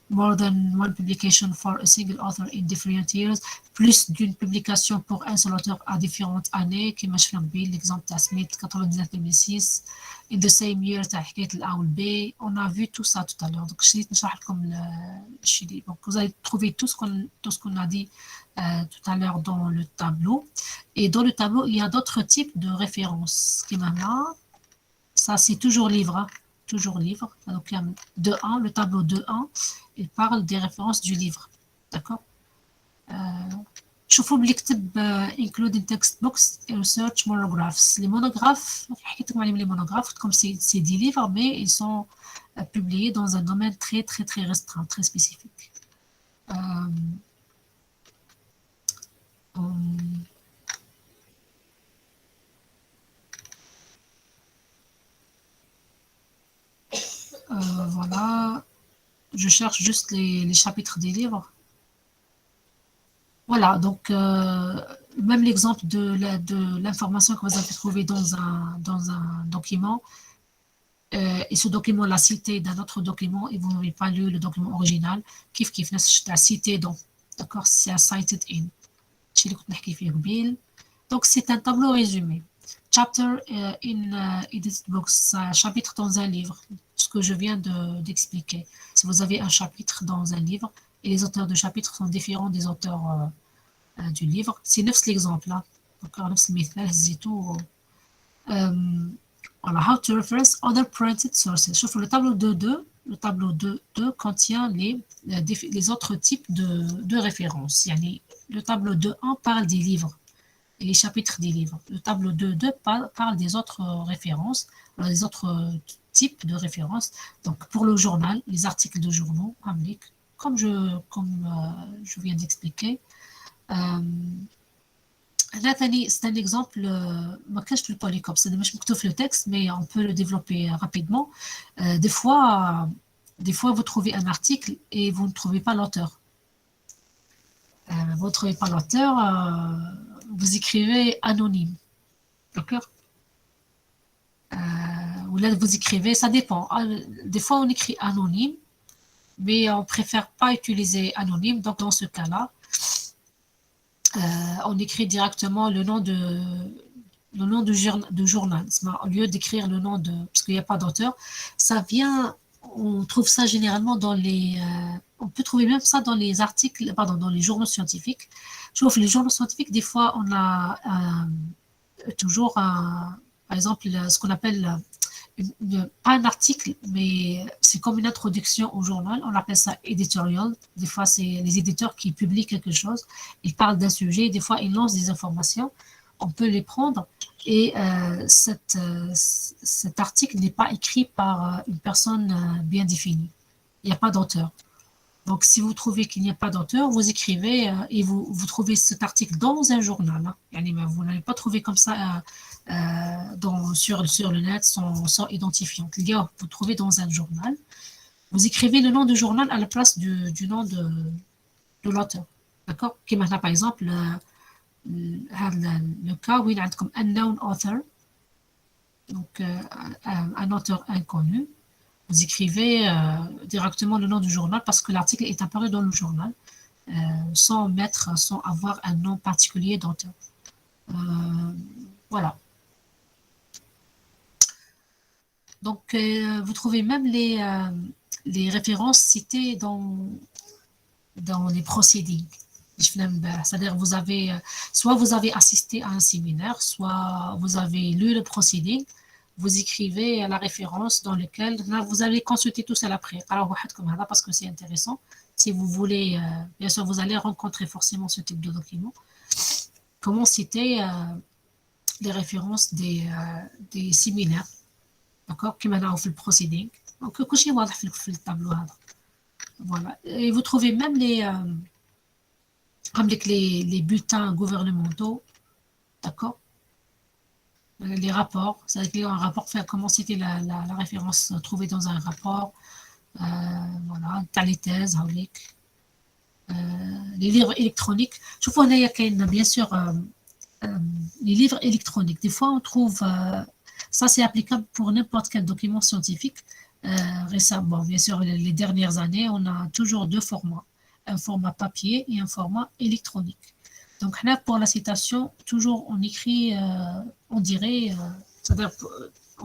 More than one publication for a single author in different years, plus d'une publication pour un seul auteur à différentes années, كما شفنا قبيل l'exemple تاع سميث 99-2006, in the same year تاع حكاية الA ou le B. On a vu tout ça tout à l'heure. Donc je نشرح لكم الشيء. Donc vous allez trouver tout ce qu'on a dit tout à l'heure dans le tableau. Et dans le tableau, il y a d'autres types de références. Ça c'est toujours livre. Hein. Toujours livre. Donc, 2.1, le tableau 2.1, il parle des références du livre. D'accord? شوفوا بنكتب including textbooks et research monographs. Les monographes, les monographes, comme c'est des livres, mais ils sont publiés dans un domaine très, très, très restreint, très spécifique. Voilà, je cherche juste les chapitres des livres. Voilà, donc même l'exemple de l'information que vous avez trouvée dans un document, et ce document l'a cité d'un autre document et vous n'avez pas lu le document original, كيف نفس la cité dans, d'accord, c'est cited in. الشيء اللي كنت نحكي فيه قبيل. Donc c'est un tableau résumé. Chapter in edited books, chapitre dans un livre, ce que je viens d'expliquer. Si vous avez un chapitre dans un livre et les auteurs de chapitre sont différents des auteurs du livre, c'est neuf l'exemple là. D'accord, neuf المثال هزيتو. Voilà, how to reference other printed sources. Sauf le tableau 2.2, le tableau 2.2 contient les autres types de références. Yani, le tableau 2.1 parle des livres et les chapitres des livres. Le tableau 2.2 parle des autres références, des autres types de références. Donc, pour le journal, les articles de journaux, comme je viens d'expliquer. Là, c'est un exemple, ما كانش في البوليكوب, c'est مش مكتوب في le texte, mais on peut le développer rapidement. Des fois, vous trouvez un article et vous ne trouvez pas l'auteur. Vous ne trouvez pas l'auteur, vous écrivez anonyme, d'accord? Ou là, vous écrivez, ça dépend. Des fois, on écrit anonyme, mais on préfère pas utiliser anonyme. Donc, dans ce cas-là, on écrit directement le nom de journal. Au lieu d'écrire le nom de... Parce qu'il n'y a pas d'auteur, ça vient... On trouve ça généralement dans les... on peut trouver même ça dans les articles... Pardon, dans les journaux scientifiques. Je trouve les journaux scientifiques, des fois, on a toujours, par exemple, ce qu'on appelle... pas un article, mais c'est comme une introduction au journal. On appelle ça editorial. Des fois, c'est les éditeurs qui publient quelque chose. Ils parlent d'un sujet. Des fois, ils lancent des informations. On peut les prendre. Et cet article n'est pas écrit par une personne bien définie. Il n'y a pas d'auteur. Donc, si vous trouvez qu'il n'y a pas d'auteur, vous écrivez et vous trouvez cet article dans un journal. Hein. Vous n'allez pas trouver comme ça sur le net sans identifiant. Vous trouvez dans un journal. Vous écrivez le nom du journal à la place du nom de l'auteur. D'accord? Qui maintenant, par exemple, le cas où il y a comme unknown author, donc un auteur inconnu. Vous écrivez directement le nom du journal parce que l'article est apparu dans le journal sans avoir un nom particulier d'auteur. Voilà. Donc, vous trouvez même les références citées dans les proceedings. C'est-à-dire, soit vous avez assisté à un séminaire, soit vous avez lu le proceeding. Vous écrivez la référence dans laquelle vous allez consulter tout ça après. Alors, parce que c'est intéressant. Si vous voulez, bien sûr, vous allez rencontrer forcément ce type de document. Comment citer les références des séminaires, d'accord, qui maintenant fait le proceeding. Donc, كلشي واضح في الtableau هذا. Voilà. Et vous trouvez même les bulletins gouvernementaux, d'accord. Les rapports, c'est-à-dire qu'il y a un rapport, comment c'était la référence trouvée dans un rapport, voilà, les thèses, les livres électroniques. Je vois qu'il y a bien sûr les livres électroniques. Des fois, on trouve, ça c'est applicable pour n'importe quel document scientifique. Récemment, bien sûr, les dernières années, on a toujours deux formats, un format papier et un format électronique. Donc là, pour la citation, toujours on écrit, on dirait, c'est-à-dire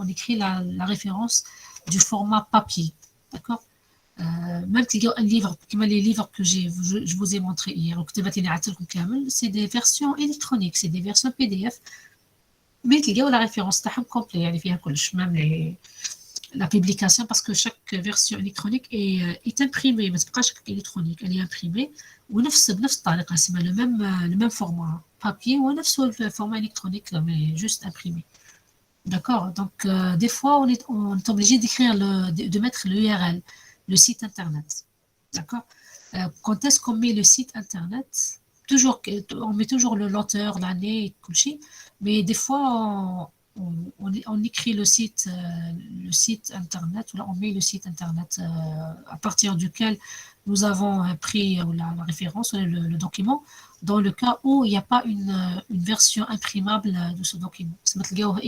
on écrit la référence du format papier, d'accord. Même un livre, comme les livres que je vous ai montré hier, c'est des versions électroniques, c'est des versions PDF, mais il y a la référence complète, même la publication, parce que chaque version électronique est imprimée, mais c'est pas chaque électronique, elle est imprimée. ونفس الطريقة c'est le même format papier ونفس le format électronique mais juste imprimé. D'accord, donc des fois on est obligé d'écrire de mettre l'URL, le site internet. D'accord. Quand est-ce qu'on met le site internet? Toujours, on met toujours l'auteur, l'année et tout ça, mais des fois on écrit le site internet, ou là on met le site internet à partir duquel nous avons pris la référence, le document, dans le cas où il n'y a pas une version imprimable de ce document. C'est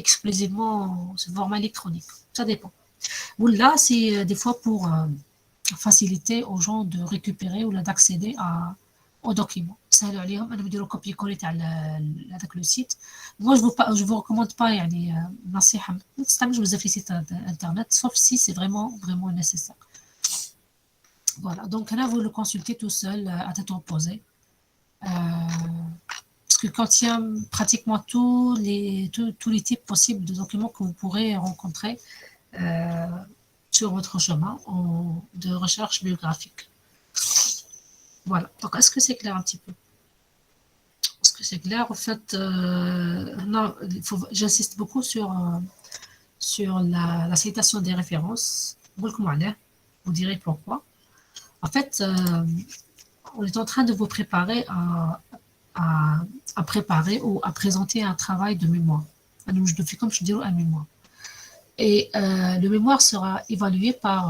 exclusivement ce format électronique. Ça dépend. Ou là, c'est des fois pour faciliter aux gens de récupérer ou d'accéder aux documents. سهلوا عليهم انهم يديروا كوبي كولي تاع هذاك لو سيت. Moi je vous recommande pas يعني نصيحة ما تستعملوش بزاف لي سيت internet sauf si c'est vraiment nécessaire. Voilà, donc là vous le consultez tout seul à tête reposée. Parce qu'il contient pratiquement tous les types possibles de documents que vous pourrez rencontrer sur votre chemin de recherche bibliographique. Voilà, donc est-ce que c'est clair un petit peu? Est-ce que c'est clair? En fait, non, j'insiste beaucoup sur la citation des références. Vous direz pourquoi. En fait, on est en train de vous préparer à préparer ou à présenter un travail de mémoire. Je le fais comme je dis, un mémoire. Et le mémoire sera évalué par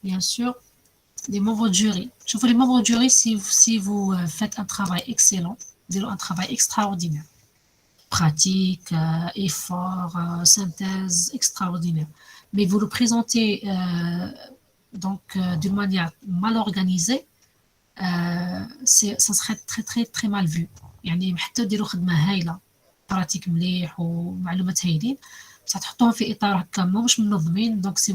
bien sûr, les membres du jury. Je vois les membres du jury, si vous faites un travail excellent, un travail extraordinaire, pratique, effort, synthèse extraordinaire, mais vous le présentez donc d'une manière mal organisée, ça serait très très très mal vu. يعني حتى ديروا خدمة هايلة براتيك مليح ومعلومات هايلين بصح تحطوهم في اطار هكا مش منظمين. Donc si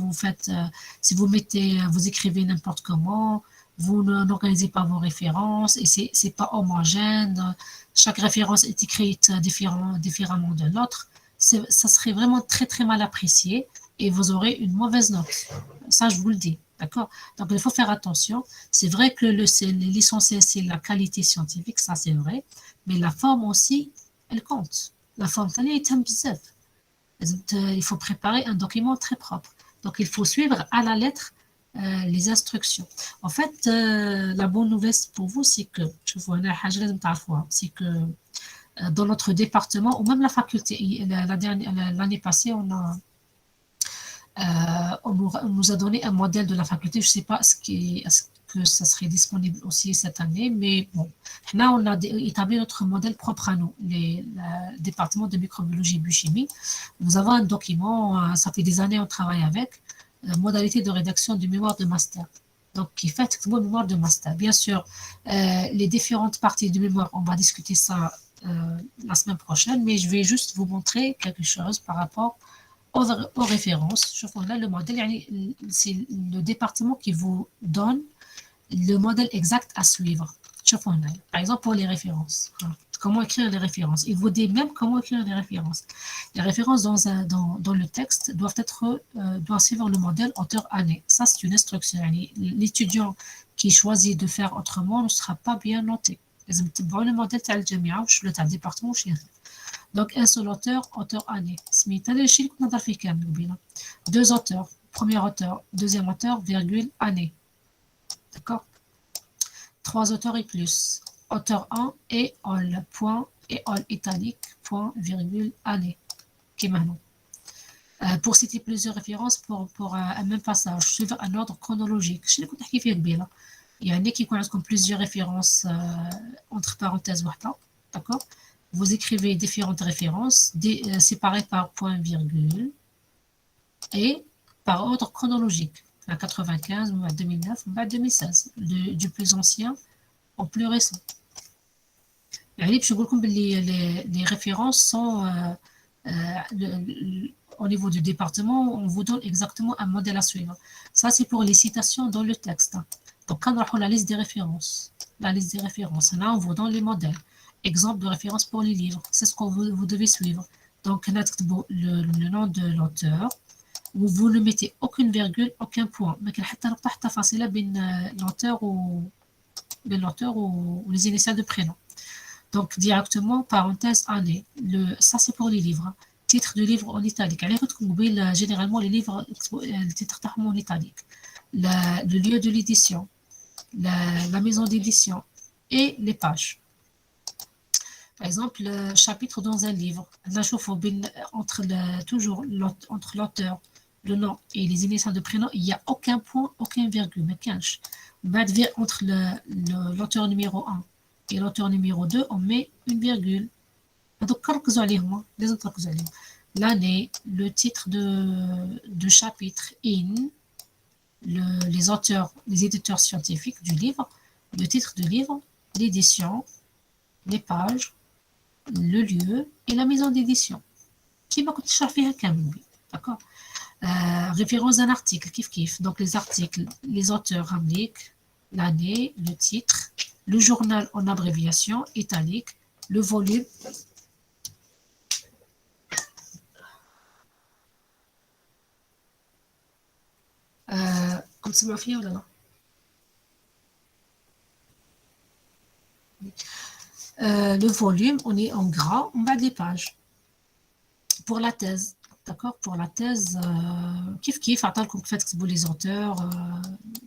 vous mettez vous écrivez n'importe comment, vous n'organisez pas vos références et c'est pas homogène, chaque référence est écrite différemment de l'autre, ça serait vraiment très très mal apprécié et vous aurez une mauvaise note. Ça je vous le dis. D'accord? Donc, il faut faire attention. C'est vrai que l'essentiel, c'est la qualité scientifique, ça c'est vrai, mais la forme aussi, elle compte. La forme, il faut préparer un document très propre. Donc, il faut suivre à la lettre les instructions. En fait, la bonne nouvelle pour vous, c'est que, c'est que dans notre département, ou même la faculté, l'année passée, on nous a donné un modèle de la faculté. Je ne sais pas est-ce que ça serait disponible aussi cette année, mais bon, là on a établi notre modèle propre à nous, le département de microbiologie et biochimie. Nous avons un document, ça fait des années on travaille avec, modalité de rédaction du mémoire de master. Donc, qui fait le mémoire de master. Bien sûr, les différentes parties du mémoire, on va discuter ça la semaine prochaine, mais je vais juste vous montrer quelque chose par rapport aux références. Là, le modèle, c'est le département qui vous donne le modèle exact à suivre. Par exemple, pour les références. Comment écrire les références. Il vous dit même comment écrire les références. Les références dans le texte doivent suivre le modèle auteur-année. Ça, c'est une instruction. L'étudiant qui choisit de faire autrement ne sera pas bien noté. Le modèle le département. Donc, un seul auteur-année. Deux auteurs, premier auteur, deuxième auteur, virgule, année. D'accord? Trois auteurs et plus. Auteur 1 et all, point, et all italique, point, virgule, année. Pour citer plusieurs références pour un même passage, suivre un ordre chronologique. Il y a un qui connaît plusieurs références entre parenthèses. D'accord? Vous écrivez différentes références séparées par point virgule et par ordre chronologique. 95, 2009, 2016, du plus ancien au plus récent. Les références sont au niveau du département, on vous donne exactement un modèle à suivre. Ça, c'est pour les citations dans le texte. Donc, quand on a la liste des références, là, on vous donne les modèles. Exemple de référence pour les livres, c'est ce que vous devez suivre. Donc, le nom de l'auteur, vous ne mettez aucune virgule, aucun point. Mais l'auteur ou les initiales de prénom. Donc, directement, parenthèse, année. Ça, c'est pour les livres. Titre du livre en italique. Généralement, les livres, le titre en italique. Le lieu de l'édition, la maison d'édition et les pages. Par exemple, le chapitre dans un livre. Là, je toujours entre l'auteur, le nom et les initiales de prénom, il n'y a aucun point, aucun virgule. Mais entre l'auteur numéro 1 et l'auteur numéro 2, on met une virgule. Donc, les autres. l'année, le titre de chapitre in, les auteurs, les éditeurs scientifiques du livre, le titre du livre, l'édition, les pages, le lieu et la maison d'édition. Qui va coûter cher فيها كامل, d'accord. Référence d'un article, kiff kiff. Donc les articles, les auteurs ramiques, l'année, le titre, le journal en abréviation italique, le volume. Comme c'est ma fille ou là? Le volume, on est en gras, en bas des pages. Pour la thèse, d'accord. Pour la thèse, kiff kiff, attends qu'on fait les auteurs,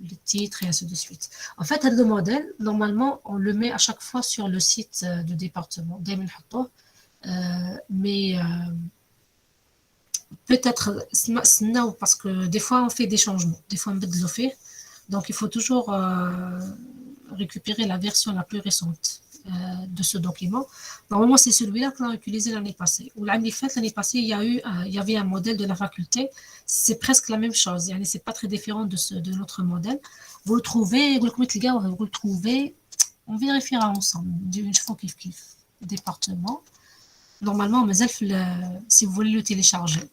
les titres et ainsi de suite. En fait, le modèle, normalement, on le met à chaque fois sur le site du département. Mais peut-être, parce que des fois, on fait des changements. Des fois, on met de l'offert. Donc, il faut toujours récupérer la version la plus récente de ce document. Normalement, c'est celui-là qu'on a utilisé l'année passée. Ou l'année passée, il y avait un modèle de la faculté. C'est presque la même chose. C'est pas très différent de notre modèle. Vous le trouvez, vous le trouvez, on vérifiera ensemble. Une fois kiff kiff. Département. Normalement, si vous voulez le télécharger,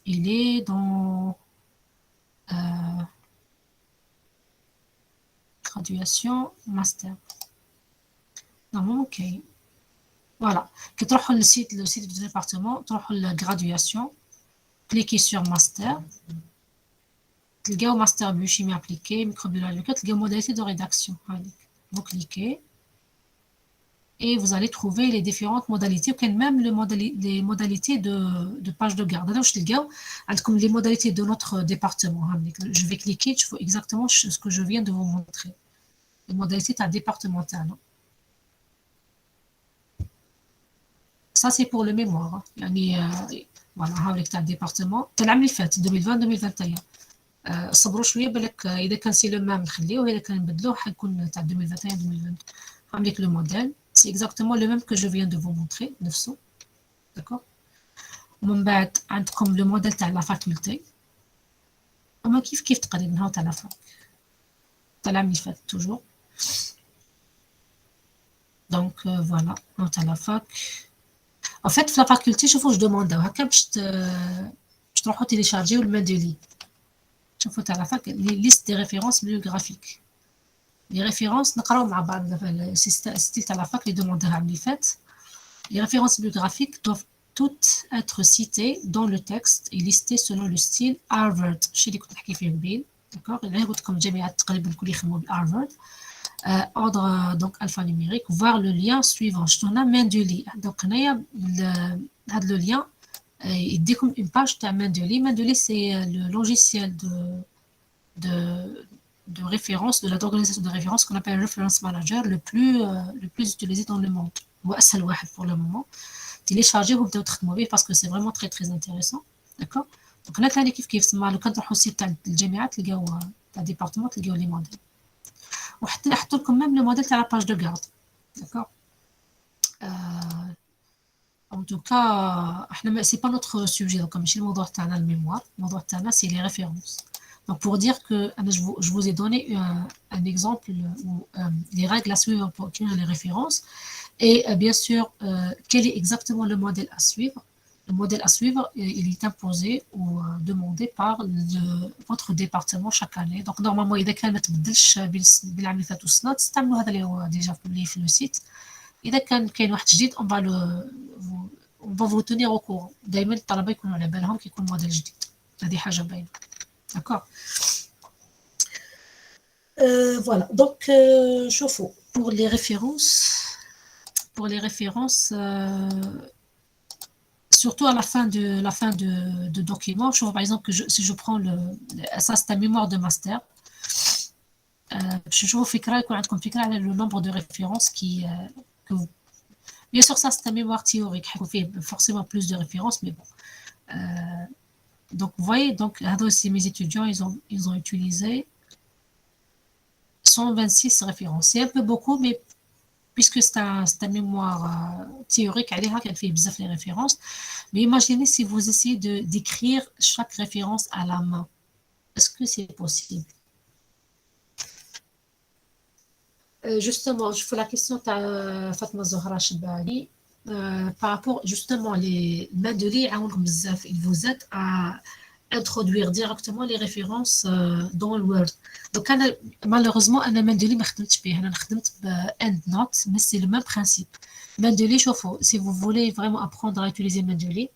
il est dans graduation, master. Normalement, ok. Voilà. Que tu le site du département, tu la graduation, cliquez sur master, tu le master biochimie appliquée, microbiologie, tu le modalité de rédaction. Vous cliquez et vous allez trouver les différentes modalités, ou même les modalités de page de garde. Alors, je te comme les modalités de notre département. Je vais cliquer, je vois exactement ce que je viens de vous montrer. Les modalités départementales. Ça, c'est pour le mémoire. Voilà, avec le département. Tu l'as mis fait 2020-2021. صبروا شويه بالك اذا كان سي لو ميم نخليه واذا كان نبدلوه حيكون تاع 2021 2022 عندك لو موديل سي اكزاكتومون لو ميم كو جو فيان دو فو مونتري نفسه داكور ومن بعد عندكم لو موديل تاع لا فاكولتي وما كيف تقريبا هاو تاع لا فاك تاع العام اللي فات توجور دونك فوالا هاو تاع لا فاك En fait, في la faculté, شوفوا je demande هكا باش تروحوا تيليشارجيو الموديل شوفوا تاع لا فاك لي ليست دي ريفيرونس bibliographiques. Les références نقراو مع بعض ستيل تاع لا فاك اللي دومونداها اللي فات. Les références bibliographiques doivent toutes être citées dans le texte et listées selon le style Harvard. الشيء اللي كنت نحكي فيه قبيل داكوغ اللي قلت لكم الجامعات تقريبا الكل يخدموا بالهارفارد. ordre donc alphanumérique, voir le lien suivant. Je donne Mendeley. Donc, le lien, il dit comme une page de Mendeley. Mendeley, c'est le logiciel de référence, de l'organisation de référence qu'on appelle Reference Manager, le plus utilisé dans le monde. C'est le pour le moment. Téléchargez ou peut-être mauvais parce que c'est vraiment très très intéressant. D'accord. Donc, on a كيف كيف سما لو كان تروحوا السيت تاع الجامعات تلقاو تاع ديبارتمون تلقاو لي موديل. وحتى نحط لكم même le modèle de la page de garde. D'accord. En tout cas, c'est pas notre sujet. Donc, comme je le موضوع تاعنا الميموار, le موضوع تاعنا c'est les références. Donc, pour dire que je vous ai donné un exemple où les règles à suivre pour obtenir les références et bien sûr, quel est exactement le modèle à suivre. Le modèle à suivre, il est imposé ou demandé par votre département chaque année. Donc, normalement, إذا كان ما تبدلش بالعام اللي فات والسنة تستعملوا هذا اللي هو ديجا publié في السيت. إذا كاين واحد جديد on va vous tenir au courant. دائما الطلبة يكونوا على بالهم كيكون موديل جديد. هذه حاجة باينة. D'accord. Voilà. Donc, شوفوا pour les références. Surtout à la fin de document, je vois par exemple que si je prends ça c'est un mémoire de master, je vous fais le nombre de références que vous... Bien sûr, ça c'est un mémoire théorique, vous fait forcément plus de références, mais bon. Donc vous voyez, donc aussi mes étudiants, ils ont utilisé 126 références. C'est un peu beaucoup, mais puisque c'est un mémoire théorique, عليها كان فيه بزاف les références. Mais imaginez si vous essayez d'écrire chaque référence à la main. Est-ce que c'est possible? Justement, je fais la question à Fatma Zohra Chebali par rapport justement les Mendeley ils vous aident à introduire directement les références dans le Word. Donc malheureusement أنا Mendeley ما خدمتش به، أنا خدمت EndNote mais c'est le même principe. Mendeley شوفوا si vous voulez vraiment apprendre à utiliser Mendeley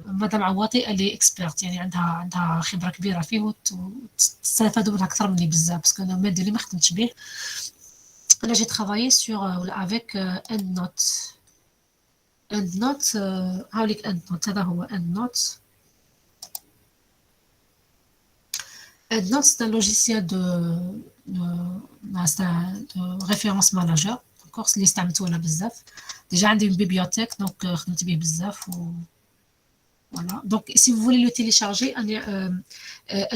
مدام عواطي اللي اكسبيرت يعني عندها خبره كبيره فيه وتستافدوا منها اكثر مني بزاف باسكو انا الماده اللي ما خدمتش به انا جي ترافايي سور افيك اند نوت اند نوت هاوليك اند نوت هذا هو اند نوت اند نوت c'est un logiciel de référence manager دونك اللي استعملته انا بزاف ديجا عندي بيبيوتيك دونك خدمت به بزاف Voilà. Donc, si vous voulez le télécharger,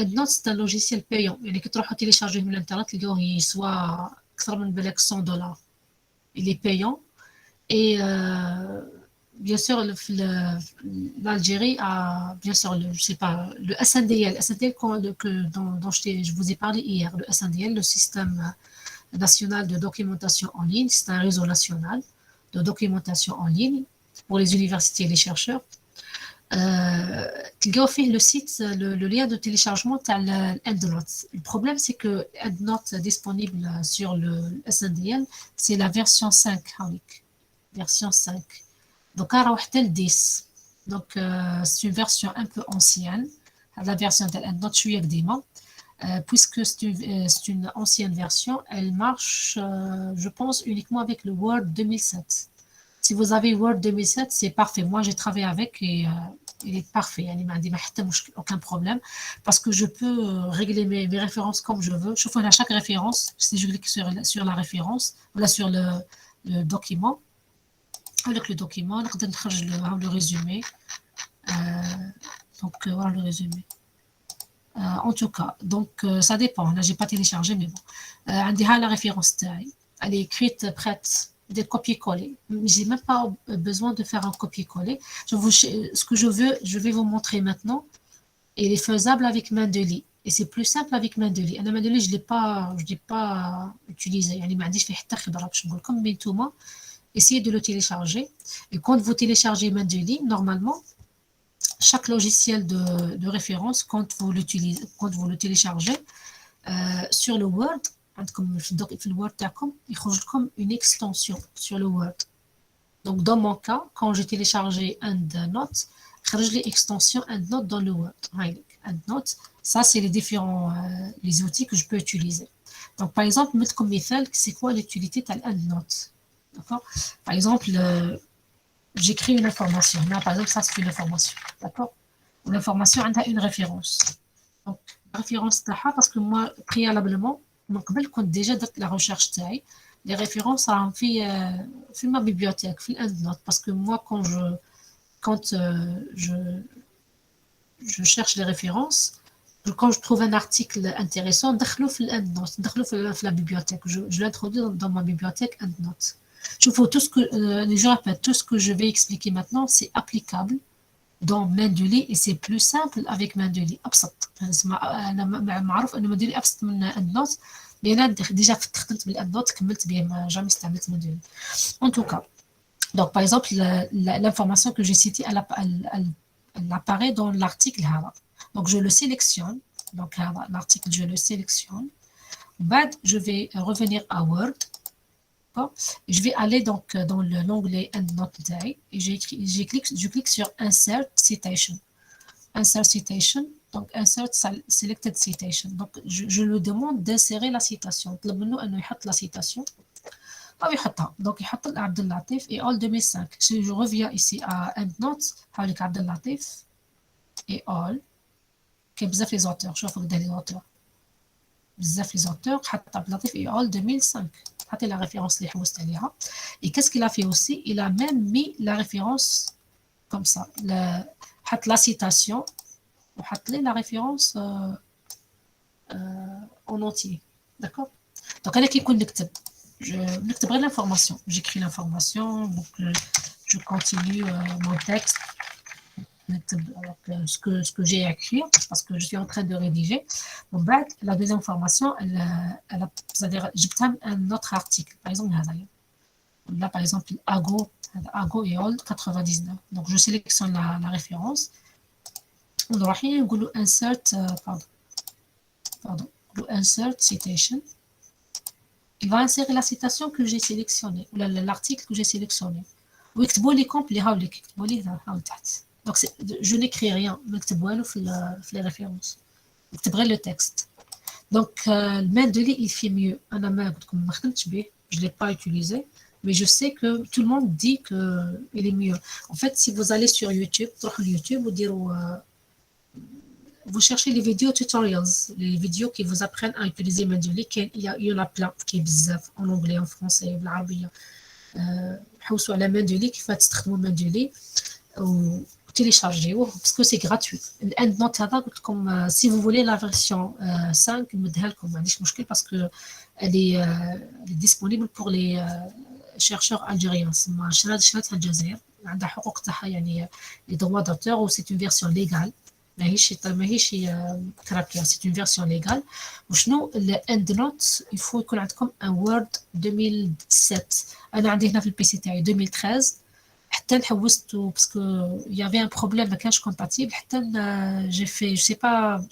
EndNote, c'est un logiciel payant. Il est que tu vas télécharger sur Internet, il soit $100. Il est payant. Et bien sûr, l'Algérie a, bien sûr, je sais pas, le SNDL, dont je vous ai parlé hier, le SNDL, le système national de documentation en ligne, c'est un réseau national de documentation en ligne pour les universités et les chercheurs. تلقاو فيه le site, le lien de téléchargement تاع EndNote. Le problème c'est que EndNote disponible sur le SNDL, c'est la version 5 هاوليك version 5. Donc راهو حتى ل 10. Donc c'est une version un peu ancienne. La version de EndNote شويه قديمه. Puisque c'est une ancienne version, elle marche, je pense, uniquement avec le Word 2007. Si vous avez Word 2007, c'est parfait. Moi, j'ai travaillé avec et il est parfait. Il m'a dit, aucun problème. Parce que je peux régler mes références comme je veux. Je fais à chaque référence, si je clique sur la référence, voilà, sur le document. Avec le document, le résumé. Donc, voilà le résumé. En tout cas, donc ça dépend. Là, j'ai pas téléchargé, mais bon. عندها la référence taille. Elle est écrite, prête. Des copier-coller. J'ai même pas besoin de faire un copier-coller. Ce que je vais vous montrer maintenant. Il est faisable avec Mendeley. Et c'est plus simple avec Mendeley. أنا Mendeley, je l'ai pas utilisé. يعني ما عنديش فيه حتى خبرة باش نقول لكم. Mais نتوما, essayez de le télécharger. Et quand vous téléchargez Mendeley, normalement, chaque logiciel de référence, quand vous le téléchargez sur le Word, عندكم في الوورد تاعكم يخرج لكم une extension sur le Word. Donc dans mon cas, quand j'ai téléchargé EndNote, خرج لي extension EndNote dans le Word. EndNote, ça c'est les différents les outils que je peux utiliser. Donc par exemple, mettre comme مثال, c'est quoi l'utilité de EndNote? D'accord? Par exemple, j'écris une information. Là, par exemple, ça c'est une information. D'accord? L'information a une référence. Donc la référence تاعها parce que moi préalablement من قبل كنت ديجا درت لا ريشيرش تاعي لي ريفيرونس راهم في ما بيبيوتيك في الاند نوت باسكو موا quand je cherche les références quand je trouve un article intéressant ندخلو في الاند نوت ندخلو في la bibliothèque je l'introduis dans ma bibliothèque end note. شوفوا tout ce que je répète tout ce que je vais expliquer maintenant c'est applicable dans Mendeley et c'est plus simple avec Mendeley أبسط. أنا معروف إنه Mendeley أبسط من EndNote mais أنا déjà خدمت بالEndNote كملت به ما jamais استعملت Mendeley. En tout cas, donc par exemple l'information que j'ai citée elle apparaît dans l'article هذا. Donc je le sélectionne. Donc l'article je le sélectionne. بعد je vais revenir à Word. Je vais aller donc dans l'onglet EndNote et je clique sur Insert Citation. Insert Citation, donc Insert Selected Citation. Donc je lui demande d'insérer la citation. طلب منه انه يحط la citation. أو يحطها. Donc يحط عبد اللطيف et all 2005. Si je reviens ici à EndNote, هاوليك عبد اللطيف et all. كاين بزاف les auteurs. شوفوا قدام les auteurs. بزاف les auteurs حط عبد اللطيف et all 2005. حطي la référence اللي حوست عليها. Et qu'est-ce qu'il a fait aussi? Il a même mis la référence comme ça. حط la citation وحط لي la référence en entier. D'accord? Donc أنا كي نكون نكتب نكتب غير l'information. J'écris l'information, donc je continue mon texte. Ce que j'ai à écrire, parce que je suis en train de rédiger. Donc, la deuxième formation, c'est-à-dire, j'obtiens un autre article. Par exemple, là, par exemple, Ago et Old 99. Donc, je sélectionne la référence. On doit insert, insert citation. Il va insérer la citation que j'ai sélectionnée, ou l'article que j'ai sélectionné. ويكتبوا لي كومبلي هاوليك يكتبوا لي هاول تحت. Donc, je n'écris rien, نكتب والو في les références. نكتب غير le texte. Donc, le Mendeley, il fait mieux. أنا ما خدمتش به, je ne l'ai pas utilisé, mais je sais que tout le monde dit qu'il est mieux. En fait, si vous allez sur YouTube, تروحوا YouTube وديروا vous cherchez les vidéos tutorials, les vidéos qui vous apprennent à utiliser Mendeley, il y en a plein, qui est bzaf, en anglais, en français, بالعربية. حوسوا على Mendeley كيف تستخدموا Mendeley ou téléchargez-le parce que c'est gratuit. EndNote هذا قلت لكم si vous voulez la version 5 نمدها لكم ما عنديش مشكل parce que elle est disponible pour les chercheurs algériens. شراتها الجزائر عندها حقوق تاعها يعني les droits d'auteur ou c'est une version légale. ماهيش كراكيا, c'est une version légale. وشنو EndNote il faut يكون عندكم un Word 2017. انا عندي هنا في البي سي تاعي 2013 حتى نحوسته باسكو يافي ان بروبليم ما كانش كومباتيبل حتى جي في جو سي با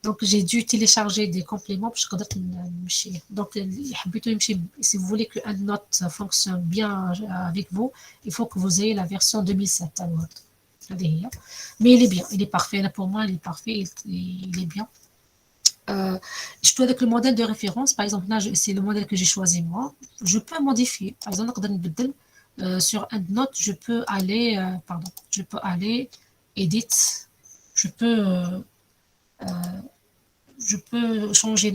دونك جي دو تيليشارجي دي كومبليمون باش قدرت نمشي دونك حبيتو يمشي سي vous voulez que EndNote fonctionne bien avec vous il faut que vous ayez la version 2007 تاع الوورد هذه هي mais il est bien il est parfait là pour moi il est parfait il est bien je dois avec le modèle de référence par exemple là c'est le modèle que j'ai choisi moi je peux modifier par exemple نقدر نبدل sur EndNote, je peux aller edit, je peux changer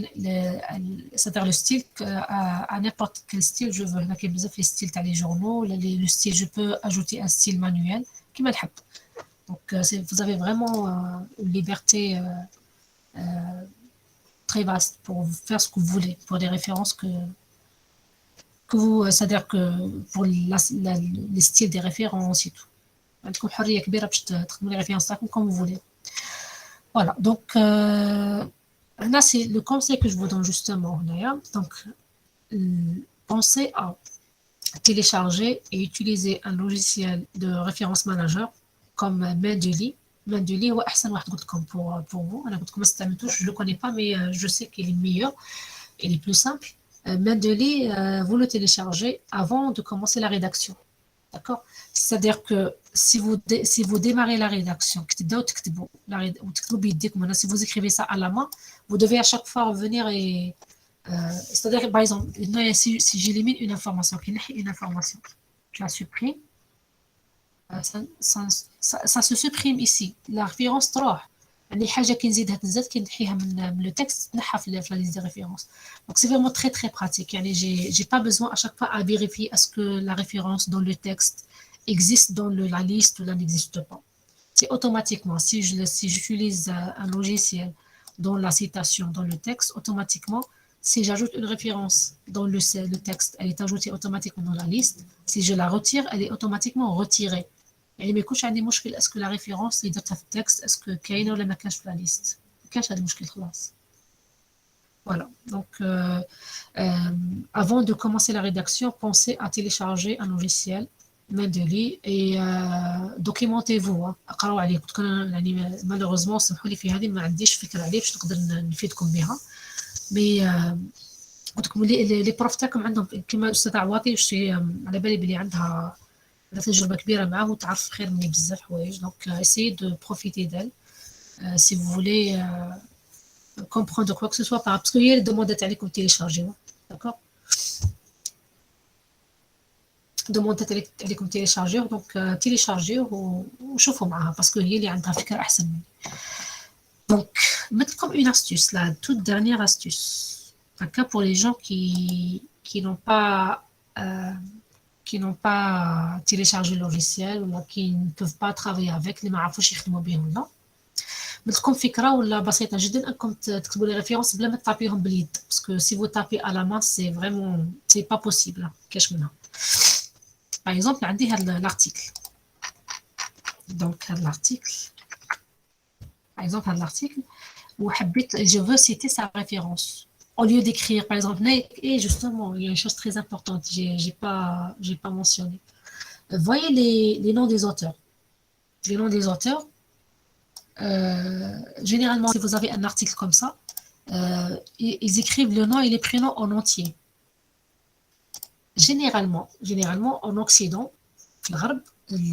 c'est-à-dire le style à n'importe quel style je veux. هنا كاين بزاف les styles تاع les journaux, le style je peux ajouter un style manuel كيما نحب. Donc vous avez vraiment une liberté très vaste pour faire ce que vous voulez pour des références que vous, c'est-à-dire que pour les styles des références et tout. عندكم حرية كبيرة باش تخدموا les références تاعكم comme vous voulez. Voilà, donc là c'est le conseil que je vous donne justement هنايا. Donc pensez à télécharger et utiliser un logiciel de référence manager comme Mendeley. Mendeley هو أحسن واحد قلت لكم pour vous. أنا قلت لكم ما استعملتوش, je le connais pas mais je sais qu'il est meilleur, il est plus simple. Mendeley, vous le téléchargez avant de commencer la rédaction. D'accord? C'est-à-dire que si vous démarrez la rédaction, si vous écrivez ça à la main, vous devez à chaque fois revenir et... c'est-à-dire, par exemple, si j'élimine une information, je la supprime, ça se supprime ici. La référence تروح. يعني حاجة كي نزيدها تنزاد كي نحيها من le texte تنحى في la liste de référence. Donc c'est vraiment très très pratique. يعني j'ai pas besoin à chaque fois à vérifier est-ce que la référence dans le texte existe dans la liste ou là n'existe pas. C'est automatiquement si j'utilise un logiciel dans la citation dans le texte, automatiquement si j'ajoute une référence dans le texte, elle est ajoutée automatiquement dans la liste. Si je la retire, elle est automatiquement retirée. يعني ما يكونش عندي مشكل اسكو لا ريفيرونس اللي درتها في التكست اسكو كاينه ولا ما كانش في لا ليست ما كانش هذا المشكل خلاص voilà donc avant de commencer la rédaction pensez à télécharger un logiciel Mendeley et documentez-vous اقراو عليه كنت يعني malheureusement سمحوا لي في هذه ما عنديش فكره عليه باش نقدر نفيدكم بها مي قلت لكم لي بروف تاعكم عندهم كما الاستاذ عواطي وشي على بالي بلي عندها تجربة كبيرة معه وتعرف خير مني بزاف حوايج donc essayez de profiter d'elle si vous voulez comprendre quoi que ce soit parce que هي اللي demande عليكم télécharger d'accord demande عليكم télécharger donc télécharger وشوفوا معها parce que هي اللي عندها فكرة أحسن مني donc mettre comme une astuce la toute dernière astuce d'accord pour les gens qui n'ont pas téléchargé le logiciel ou qui ne peuvent pas travailler avec les معرفوش يخدموا بهم لا بدكم فكرة ولا بسيطة جدا انكم تكتبوا لي ريفيرونس بلا ما تطابيهم باليد باسكو سي فو تابي à la main c'est vraiment c'est pas possible كاش منها. باغ اكزومبل عندي هاد لارتيكل دونك هاد لارتيكل باغ اكزومبل هاد لارتيكل وحبيت je veux citer sa référence au lieu d'écrire par exemple et justement il y a une chose très importante j'ai pas mentionné. Voyez les noms des auteurs. Les noms des auteurs, généralement, si vous avez un article comme ça, ils écrivent le nom et les prénoms en entier. Généralement, en Occident,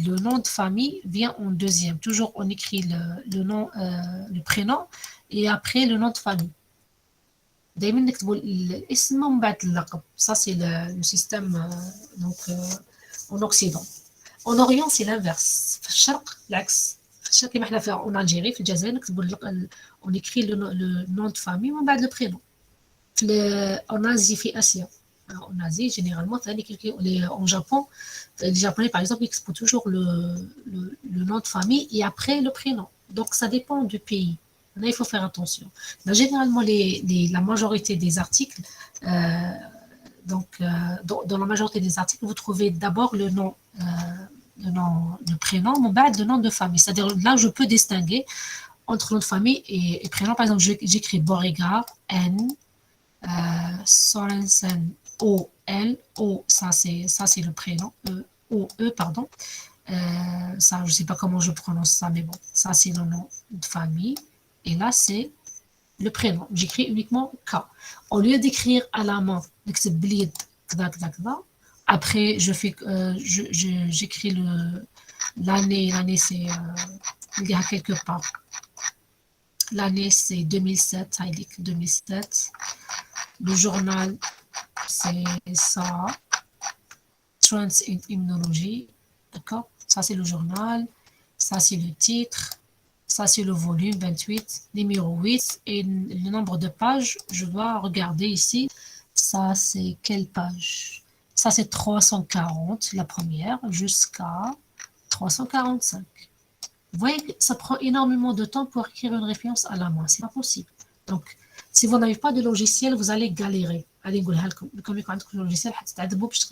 le nom de famille vient en deuxième. Toujours, on écrit le nom, le prénom et après le nom de famille. دايما نكتبوا الاسم ومن بعد اللقب. Ça, c'est le système donc, en Occident. En Orient, c'est l'inverse. في الشرق العكس. في الشرق كما احنا في en Algérie في الجزائر نكتبوا on écrit le nom de famille ومن بعد le prénom. En Asie في آسيا. En Asie, généralement, en Japon, les Japonais, par exemple, ils exposent toujours le nom de famille et après le prénom. Donc, ça dépend du pays. Là, il faut faire attention. Là, généralement, la majorité des articles, dans la majorité des articles, vous trouvez d'abord le prénom, le nom de famille. C'est-à-dire, là, je peux distinguer entre nom de famille et prénom. Par exemple, j'écris Beauregard, N, Sorensen, O-L, O, ça c'est le prénom, O-E, pardon. Ça, je ne sais pas comment je prononce ça, mais bon, ça c'est le nom de famille. Et là, c'est le prénom. J'écris uniquement K. Au lieu d'écrire à la main, après, j'écris l'année. L'année, c'est il y a quelque part. L'année, c'est 2007. 2007. Le journal, c'est ça. Trends in Immunology. D'accord? Ça, c'est le journal. Ça, c'est le titre. Ça, c'est le volume 28, numéro 8. Et le nombre de pages, je dois regarder ici. Ça, c'est quelle page? Ça, c'est 340, la première, jusqu'à 345. Vous voyez que ça prend énormément de temps pour écrire une référence à la main. C'est pas possible. Donc, si vous n'avez pas de logiciel, vous allez galérer. Allez, comme il y a un logiciel,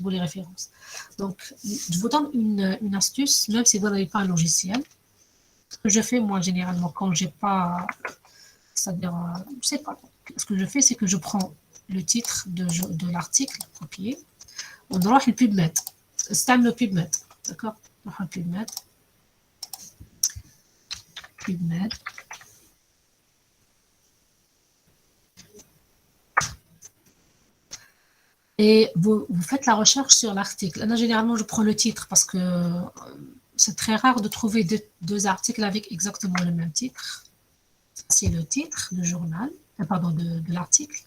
vous les références. Donc, je vous donne une astuce, même si vous n'avez pas un logiciel. Ce que je fais, moi, généralement, quand j'ai pas... C'est-à-dire, je sais pas. Ce que je fais, c'est que je prends le titre de l'article, copier. On aura le PubMed. C'est le PubMed. D'accord? On aura le PubMed. PubMed. Et vous faites la recherche sur l'article. Là, généralement, je prends le titre parce que c'est très rare de trouver deux articles avec exactement le même titre. C'est le titre du journal, pardon, de l'article.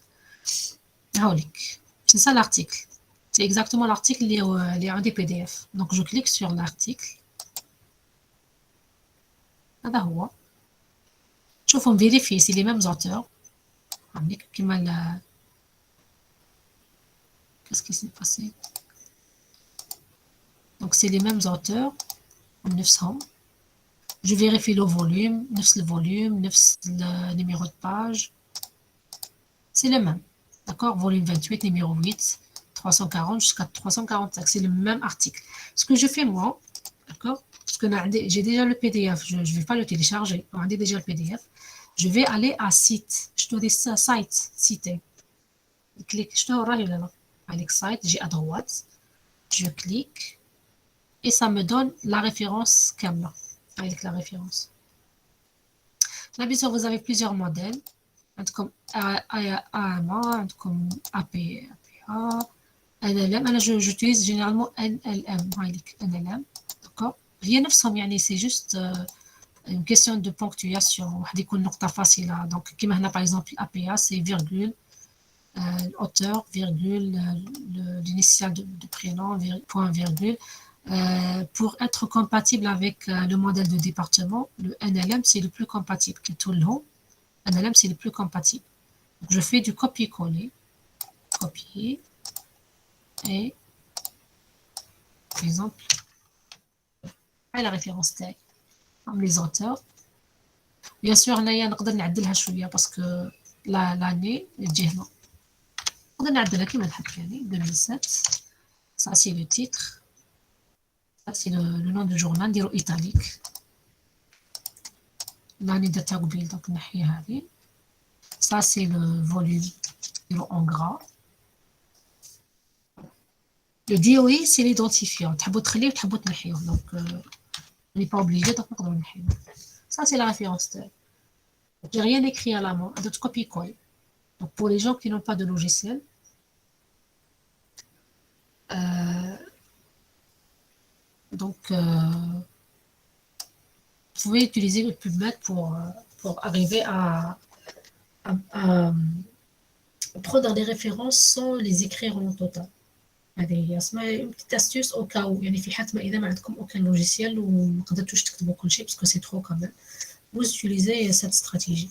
C'est ça l'article. C'est exactement l'article, il est un des PDF. Donc, je clique sur l'article. هذا هو. شوفوا vérifier si les mêmes auteurs. Qu'est-ce qui s'est passé? Donc, c'est les mêmes auteurs. Je vérifie le volume, le numéro de page. C'est le même. D'accord? Volume 28, numéro 8, 340 jusqu'à 345. C'est le même article. Ce que je fais, moi, d'accord? Parce que j'ai déjà le PDF. Je ne vais pas le télécharger. J'ai déjà le PDF. Je vais aller à site. Je te dis ça, site, citer. Clique, je te là. Avec site, j'ai à droite. Je clique. Et ça me donne la référence Kamla. Avec la référence. Là, bien sûr, vous avez plusieurs modèles. Comme AMA, comme APA, NLM. J'utilise généralement NLM. NLM. D'accord? Rien ne c'est juste une question de ponctuation. Donc, par exemple, APA, c'est virgule, auteur, virgule, l'initial de prénom, point, virgule. Pour être compatible avec le modèle de département, le NLM, c'est le plus compatible. Tout le long, NLM, c'est le plus compatible. Donc, je fais du copier-coller. Copier. Et, par exemple, la référence tag, comme les auteurs. Bien sûr, هنايا نقدر نعدلها شوية باسكو l'année تجي نقدر نعدلها كيما نحب يعني 2007. Ça c'est le titre. Ça c'est le nom du journal نديرو italique. L'année درتها قبيل دونك نحيها هذه. Ça c'est le volume نديرو en gras. Le DOI c'est l'identifiant. تحبوا تخليه وتحبوا تنحيوه donc on n'est pas obligé donc نقدروا نحيوه. Ça c'est la référence تاعي. J'ai rien écrit à la main, d'autres copie-colle. Donc pour les gens qui n'ont pas de logiciel, donc vous pouvez utiliser le PubMed pour arriver à prendre des références sans les écrire en total. هذه هي une petite astuce au cas où يعني في حالة ما إذا ما عندكم aucun logiciel وما قدرتوش تكتبوا كل شيء parce que c'est trop quand même. Vous utilisez cette stratégie.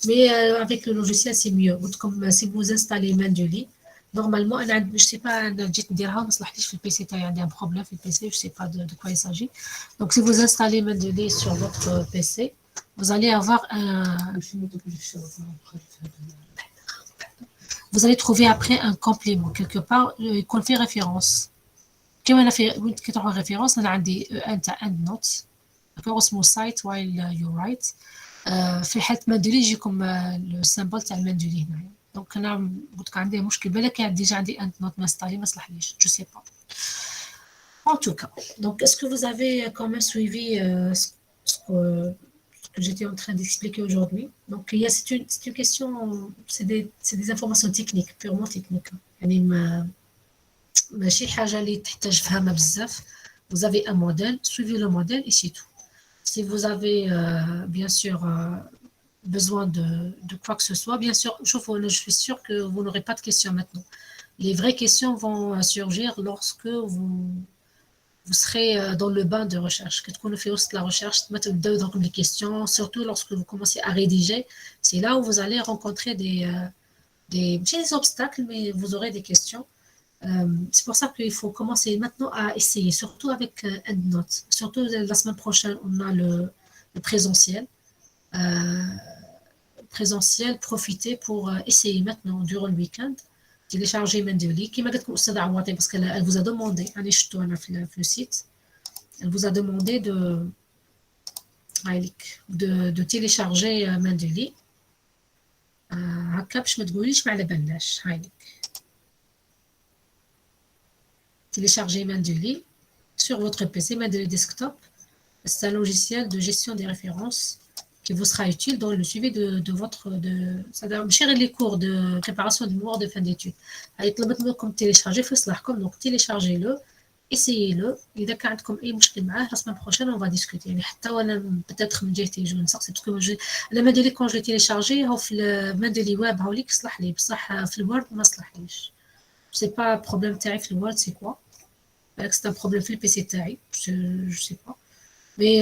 Mais avec le logiciel, c'est mieux. Comme si vous installez Mendeley, normalement, je ne sais pas, le PC, il y a un problème sur le PC, je ne sais pas de quoi il s'agit. Donc, si vous installez Mendeley sur votre PC, vous allez avoir un... Vous allez trouver après un complément, quelque part, qu'on fait référence. Comme on a fait référence, on a des EndNote, d'accord, sur mon site, while you write. في حالة مندولي يجيكم لو سامبل تاع المندولي هنايا دونك انا قلت لك عندي مشكل بالك ديجا عندي انت نوت مانستالي ما صلحليش جو سي با en tout cas donc est-ce que vous avez quand même suivi ce que j'étais en train d'expliquer aujourd'hui donc c'est une question c'est des informations techniques purement techniques يعني ماشي حاجة اللي تحتاج فهمها بزاف vous avez un modèle suivez le modèle et c'est tout. Si vous avez bien sûr besoin de quoi que ce soit, bien sûr, je suis sûre que vous n'aurez pas de questions maintenant. Les vraies questions vont surgir lorsque vous serez dans le bain de recherche. Quand on fait aussi la recherche, donc les questions, surtout lorsque vous commencez à rédiger, c'est là où vous allez rencontrer des obstacles, mais vous aurez des questions. C'est pour ça qu'il faut commencer maintenant à essayer, surtout avec EndNote. Surtout la semaine prochaine, on a le présentiel. Profitez pour essayer maintenant durant le week-end. Télécharger Mendeley. Qui m'a dit que c'est Awati parce qu'elle vous a demandé, le site, elle vous a demandé de télécharger Mendeley. هكا باش ما تقوليش ما على بالناش هايلك. Téléchargez Mendeley sur votre PC, Mendeley Desktop. C'est un logiciel de gestion des références qui vous sera utile dans le suivi de votre... C'est-à-dire, les cours de préparation de mémoire de fin d'études. Comme télécharger, donc téléchargez-le, essayez-le. إذا كان عندكم أي مشكل معاه, la semaine prochaine, on va discuter. يعني حتى وأنا peut-être من جهتي جو نسقسي parce que أنا Mendeley quand je l'ai téléchargé هو في Mendeley web هاوليك صلح لي بصح في الوورد ما صلحليش. Je sais pas problème تاعي في الوورد c'est quoi. C'est un problème في البي سي تاعي. Je sais pas. Mais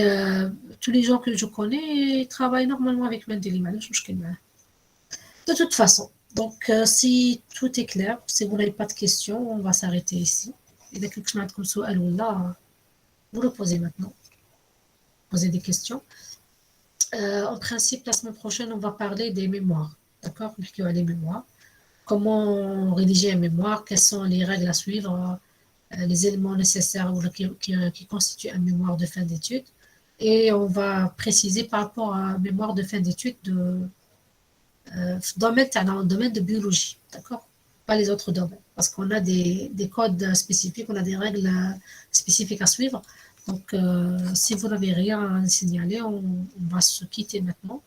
tous les gens que je connais travaillent normalement avec Mendeley. De toute façon, donc si tout est clair, si vous n'avez pas de questions, on va s'arrêter ici. Et dès que je m'arrête comme ça, vous le posez maintenant. Posez des questions. En principe, la semaine prochaine, on va parler des mémoires. D'accord? Les mémoires. Comment rédiger un mémoire, quelles sont les règles à suivre, les éléments nécessaires qui constituent un mémoire de fin d'études. Et on va préciser par rapport à un mémoire de fin d'études dans le domaine de biologie, d'accord? Pas les autres domaines, parce qu'on a des codes spécifiques, on a des règles spécifiques à suivre. Donc, si vous n'avez rien à signaler, on va se quitter maintenant.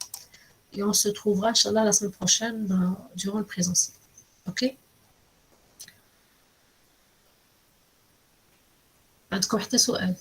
Et on se trouvera, Inch'Allah, la semaine prochaine durant le présentiel. OK? عندكم حتى سؤال؟